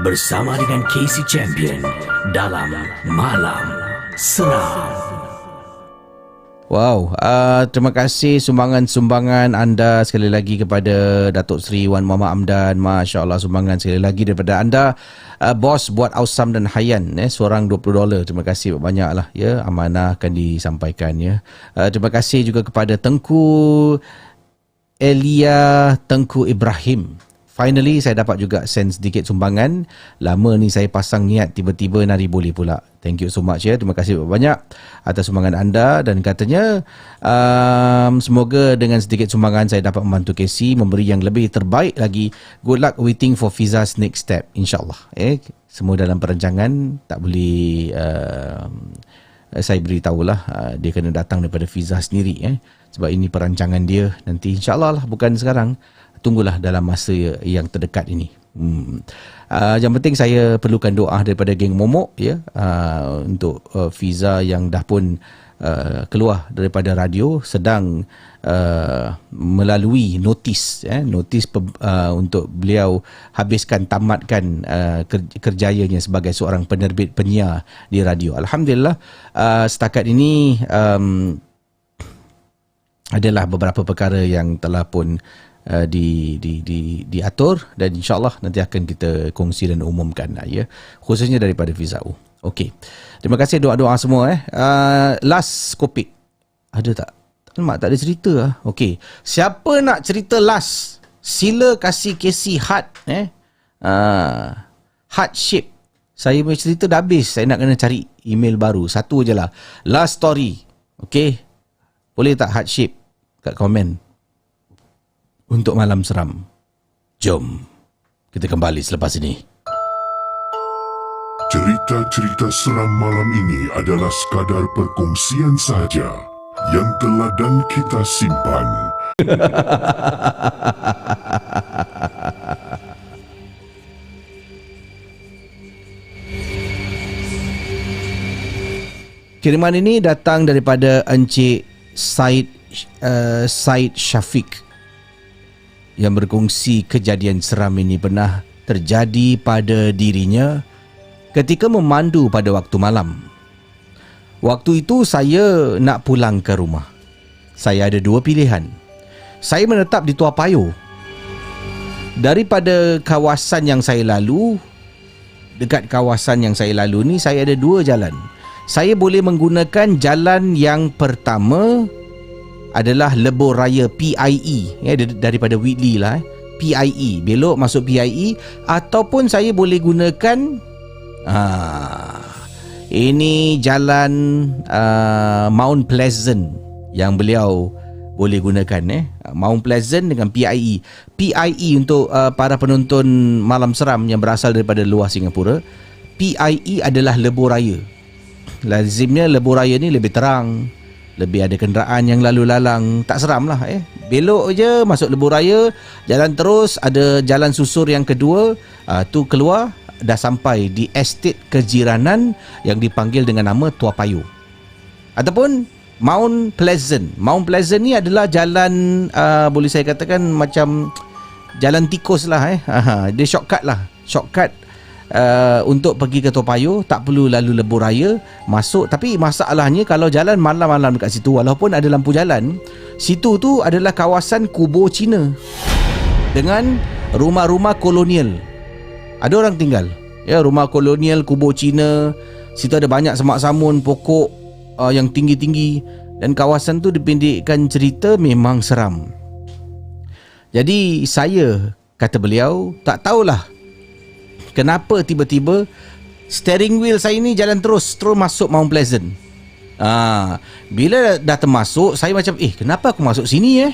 bersama dengan Casey Champion dalam Malam Seram. Wow, terima kasih sumbangan-sumbangan anda sekali lagi kepada Datuk Seri Wan Muhammad Amdan. Masya Allah, sumbangan sekali lagi daripada anda. Bos buat Ausam dan Hayan, seorang $20. Terima kasih banyak lah ya, amanah akan disampaikan ya. Terima kasih juga kepada Tengku Elia Tengku Ibrahim, Finally saya dapat juga send sedikit sumbangan. Lama ni saya pasang niat, tiba-tiba nari boleh pula. Thank you so much ya. Terima kasih banyak atas sumbangan anda. Dan katanya semoga dengan sedikit sumbangan saya dapat membantu Casey memberi yang lebih terbaik lagi. Good luck waiting for Fiza's next step, insyaAllah. Semua dalam perancangan. Tak boleh saya beritahulah, dia kena datang daripada Fiza sendiri sebab ini perancangan dia nanti, insyaAllah lah, bukan sekarang. Tunggulah dalam masa yang terdekat ini. Yang penting saya perlukan doa daripada geng Momok ya, untuk Fiza yang dah pun keluar daripada radio, sedang melalui notis untuk beliau habiskan, tamatkan kerjayanya sebagai seorang penerbit penyiar di radio. Alhamdulillah, setakat ini adalah beberapa perkara yang telah pun diatur dan insyaAllah nanti akan kita kongsi dan umumkan ya, khususnya daripada Fizau. Okey, terima kasih doa-doa semua. Last Kopik ada tak? Mak tak ada cerita lah. Okey, siapa nak cerita last, sila kasih Casey heart heart shape. Saya punya cerita dah habis, saya nak kena cari email baru. Satu je lah, last story. Okey, boleh tak heart shape kat komen untuk Malam Seram. Jom kita kembali selepas ini. Cerita-cerita seram malam ini adalah sekadar perkongsian sahaja yang telah dan kita simpan. Kiriman ini datang daripada Encik Said Syafiq yang berkongsi kejadian seram ini pernah terjadi pada dirinya ketika memandu pada waktu malam. Waktu itu saya nak pulang ke rumah. Saya ada dua pilihan. Saya menetap di Tua Payoh. Daripada kawasan yang saya lalu, dekat kawasan yang saya lalu ni, saya ada dua jalan. Saya boleh menggunakan jalan yang pertama adalah Lebuh Raya PIE daripada Whitley lah PIE, belok masuk PIE, ataupun saya boleh gunakan ini jalan Mount Pleasant yang beliau boleh gunakan Mount Pleasant dengan PIE. PIE untuk para penonton Malam Seram yang berasal daripada luar Singapura, PIE adalah Lebuh Raya. Lazimnya Lebuh Raya ni lebih terang, lebih ada kenderaan yang lalu lalang, tak seram lah belok je masuk Lebuh Raya, jalan terus, ada jalan susur yang kedua, tu keluar dah sampai di estate kejiranan yang dipanggil dengan nama Tua Payoh ataupun Mount Pleasant. Mount Pleasant ni adalah jalan boleh saya katakan macam jalan tikus lah dia shortcut untuk pergi ke Tua Payoh, tak perlu lalu Lebuh Raya masuk. Tapi masalahnya kalau jalan malam-malam dekat situ, walaupun ada lampu jalan, situ tu adalah kawasan kubur Cina dengan rumah-rumah kolonial. Ada orang tinggal rumah kolonial, kubur Cina. Situ ada banyak semak samun, pokok yang tinggi-tinggi, dan kawasan tu dipendekkan cerita memang seram. Jadi saya, kata beliau, tak tahulah kenapa tiba-tiba steering wheel saya ni jalan terus masuk Mount Pleasant. Bila dah termasuk, saya macam kenapa aku masuk sini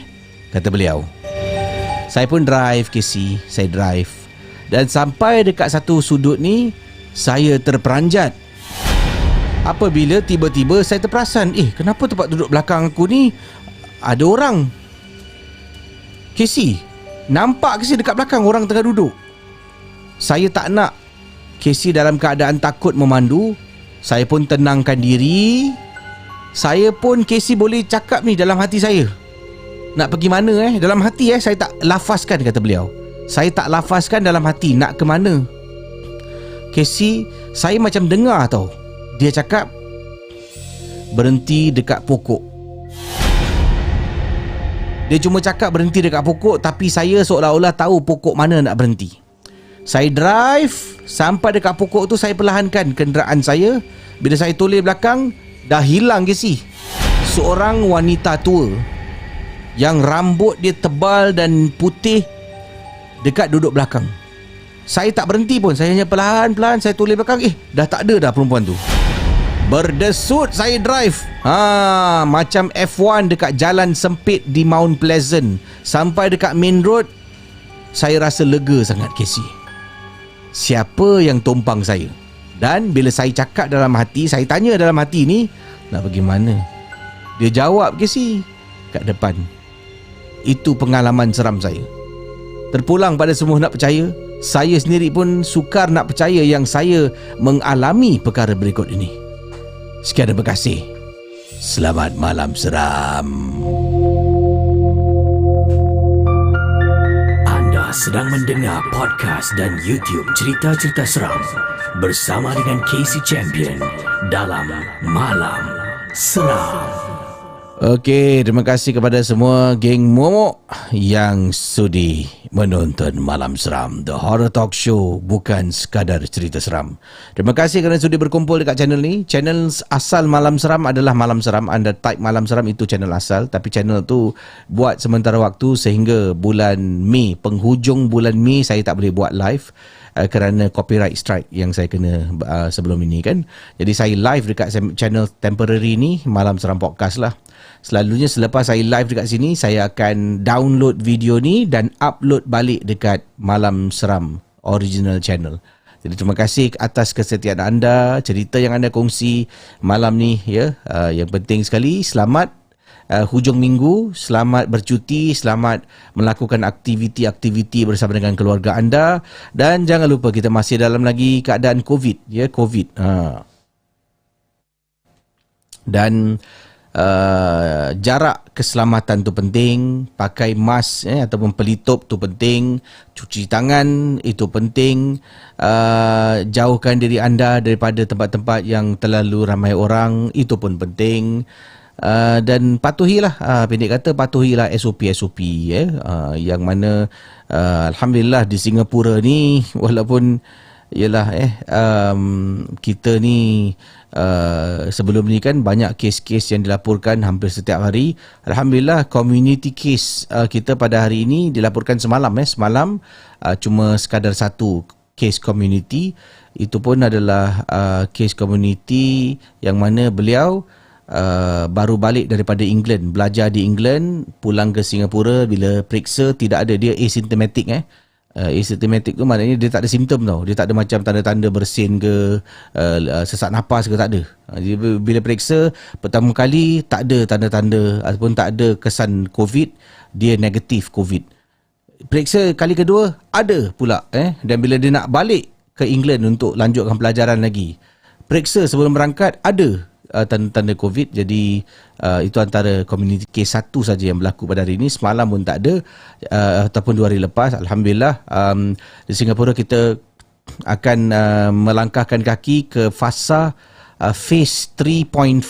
kata beliau. Saya pun drive Casey, saya drive, dan sampai dekat satu sudut ni saya terperanjat apabila tiba-tiba saya terperasan, kenapa tempat duduk belakang aku ni ada orang. Casey, nampak Casey dekat belakang orang tengah duduk. Saya tak nak Casey dalam keadaan takut memandu. Saya pun tenangkan diri. Saya pun, Casey boleh cakap ni dalam hati saya, nak pergi mana dalam hati saya tak lafazkan, kata beliau. Saya tak lafazkan dalam hati nak ke mana. Casey, saya macam dengar tau, dia cakap berhenti dekat pokok. Dia cuma cakap berhenti dekat pokok, tapi saya seolah-olah tahu pokok mana nak berhenti. Saya drive sampai dekat pokok tu, saya perlahankan kenderaan saya. Bila saya toleh belakang, dah hilang Casey. Seorang wanita tua yang rambut dia tebal dan putih dekat duduk belakang. Saya tak berhenti pun, saya hanya perlahan-perlahan saya toleh belakang. Dah tak ada dah perempuan tu. Berdesut saya drive. Macam F1 dekat jalan sempit di Mount Pleasant. Sampai dekat main road, saya rasa lega sangat, Casey. Siapa yang tumpang saya? Dan bila saya cakap dalam hati, saya tanya dalam hati ni, nak pergi mana? Dia jawab, Casey, kat depan. Itu pengalaman seram saya. Terpulang pada semua nak percaya, saya sendiri pun sukar nak percaya yang saya mengalami perkara berikut ini. Sekian, terima kasih. Selamat malam seram. Anda sedang mendengar podcast dan YouTube cerita-cerita seram bersama dengan Casey Champion dalam Malam Seram. Okey, terima kasih kepada semua geng Momok yang sudi menonton Malam Seram, The Horror Talk Show, bukan sekadar cerita seram. Terima kasih kerana sudi berkumpul dekat channel ni. Channel asal Malam Seram adalah Malam Seram. Anda type Malam Seram, itu channel asal. Tapi channel tu buat sementara waktu sehingga bulan Mei, penghujung bulan Mei saya tak boleh buat live kerana copyright strike yang saya kena sebelum ini kan. Jadi saya live dekat channel temporary ni, Malam Seram Podcast lah. Selalunya selepas saya live dekat sini, saya akan download video ni dan upload balik dekat Malam Seram original channel. Jadi terima kasih atas kesetiaan anda, cerita yang anda kongsi malam ni ya. Yang penting sekali, selamat hujung minggu, selamat bercuti, selamat melakukan aktiviti-aktiviti bersama dengan keluarga anda, dan jangan lupa kita masih dalam lagi keadaan COVID ya, COVID. Dan jarak keselamatan tu penting, pakai mask ataupun pelitup tu penting, cuci tangan itu penting, jauhkan diri anda daripada tempat-tempat yang terlalu ramai orang, itu pun penting. Dan patuhilah, pendek kata patuhilah SOP-SOP yang mana alhamdulillah di Singapura ni, walaupun ialah kita ni sebelum ni kan banyak kes-kes yang dilaporkan hampir setiap hari. Alhamdulillah community case kita pada hari ini dilaporkan semalam semalam cuma sekadar satu case community. Itu pun adalah case community yang mana beliau baru balik daripada England, belajar di England, pulang ke Singapura. Bila periksa tidak ada, dia asymptomatic asymptomatic tu maknanya dia tak ada simptom tau. Dia tak ada macam tanda-tanda bersin ke sesak nafas ke, tak ada. Bila periksa pertama kali tak ada tanda-tanda ataupun tak ada kesan COVID, dia negatif COVID. Periksa kali kedua ada pula dan bila dia nak balik ke England untuk lanjutkan pelajaran lagi, periksa sebelum berangkat ada tanda-tanda COVID. Jadi itu antara community case satu saja yang berlaku pada hari ini. Semalam pun tak ada, ataupun 2 hari lepas. Alhamdulillah di Singapura kita akan melangkahkan kaki ke fasa phase 3.5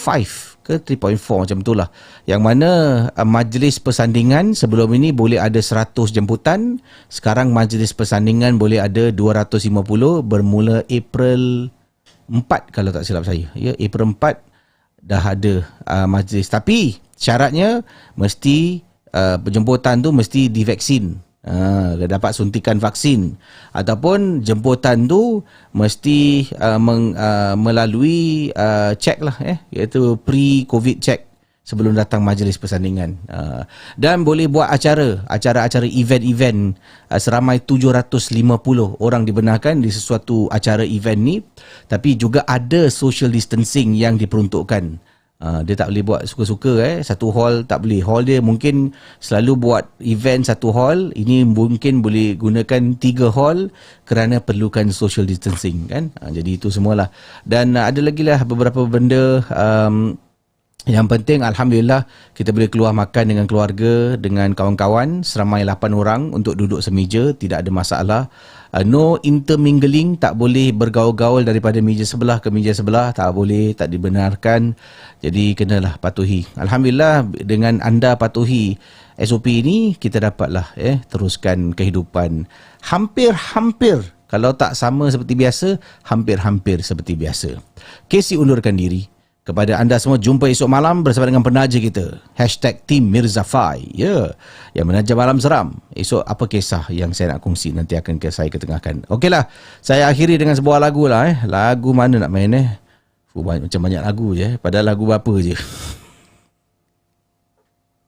ke 3.4 macam itulah, yang mana majlis persandingan sebelum ini boleh ada 100 jemputan, sekarang majlis persandingan boleh ada 250 bermula April 4 kalau tak silap saya ya. April 4 dah ada majlis, tapi syaratnya mesti penjemputan tu mesti divaksin, dapat suntikan vaksin, ataupun jemputan tu mesti melalui check lah iaitu pre-COVID check sebelum datang majlis persandingan. Dan boleh buat acara-acara event-event seramai 750 orang dibenarkan di sesuatu acara event ni. Tapi juga ada social distancing yang diperuntukkan. Dia tak boleh buat suka-suka satu hall tak boleh. Hall dia mungkin selalu buat event satu hall, ini mungkin boleh gunakan 3 hall kerana perlukan social distancing kan. Jadi itu semualah. Dan ada lagi lah beberapa benda. Yang penting alhamdulillah kita boleh keluar makan dengan keluarga, dengan kawan-kawan seramai 8 orang untuk duduk semeja, tidak ada masalah. No intermingling, tak boleh bergaul-gaul daripada meja sebelah ke meja sebelah, tak boleh, tak dibenarkan. Jadi kenalah patuhi. Alhamdulillah dengan anda patuhi SOP ini, kita dapatlah teruskan kehidupan hampir-hampir, kalau tak sama seperti biasa, hampir-hampir seperti biasa. Casey undurkan diri. Kepada anda semua, jumpa esok malam bersama dengan penaja kita. #Team Mirzafai. Ya, yang menaja malam seram. Esok apa kisah yang saya nak kongsi nanti akan saya ketengahkan. Okeylah, saya akhiri dengan sebuah lagu lah. Lagu mana nak main macam banyak lagu je. Padahal lagu berapa je.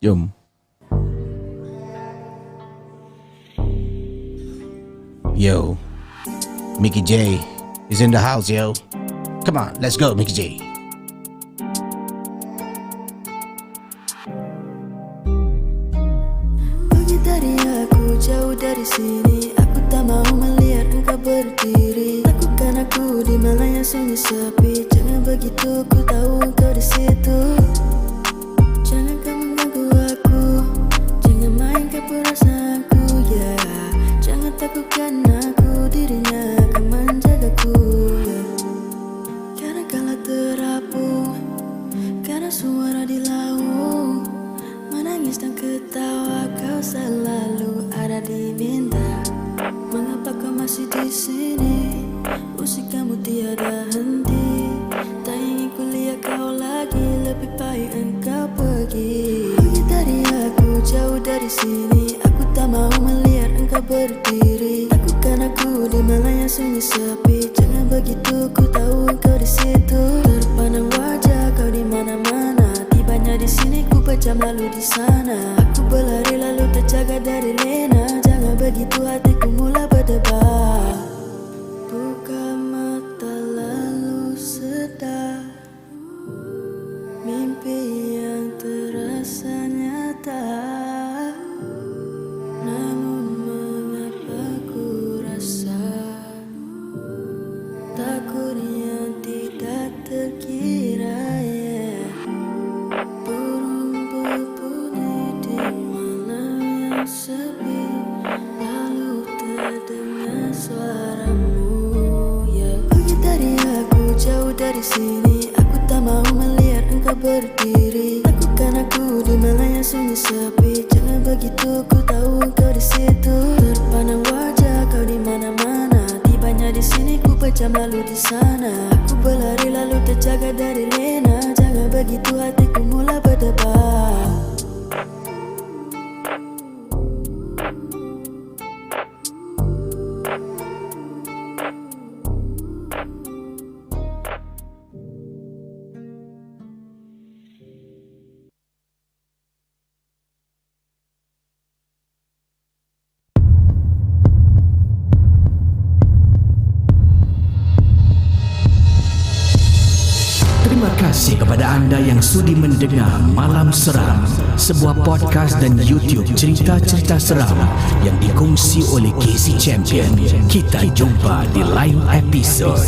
Jom. Yo, Mickey J is in the house, yo. Come on, let's go, Mickey J. Jauh dari sini, aku tak mau melihat engkau berdiri. Takutkan aku di malam yang sunyi sepi. Jangan begitu, ku tahu engkau di situ. Jangan kau mengganggu aku, jangan mainkan perasaanku, ya. Jangan takutkan aku, dirinya akan menjagaku, ya. Karena kala terapung, karena suara di laut, menangis dan ketawa, kau selalu ada di minta. Mengapa kau masih di sini? Usik kamu tiada henti. Tak ingin ku lihat kau lagi, lebih baik engkau pergi. Pergi dari aku, jauh dari sini. Aku tak mau melihat engkau berdiri. Takutkan aku di malam yang sunyi sepi. Jangan begitu, ku tahu engkau di situ. Terpandang wajah kau di mana-mana. Tibanya di sini, ku berjam lalu di sana. Aku berlari lalu terjaga dari lena. Jangan begitu, hatiku mula berdebar. Buka mata lalu sedar. Mimpi yang terasa nyata. Namun mengapa ku rasa takut yang tidak terkira, ya. Burung berbunyi di malam yang sepi, lalu terdengar suaramu, ya. Pergi dari aku, jauh dari sini. Aku tak mau melihat engkau berdiri. Takutkan aku di malam yang sunyi sepi. Jangan begitu, ku tahu engkau di situ. Terpandang wajah kau di mana-mana. Tibanya di sini, ku berjam lalu di sana. Aku berlari lalu terjaga dari lena. Jangan begitu, hatiku mula berdebar. Terima kasih kepada anda yang sudi mendengar Malam Seram, sebuah podcast dan YouTube cerita-cerita seram yang dikongsi oleh Casey Champion. Kita jumpa di lain episod.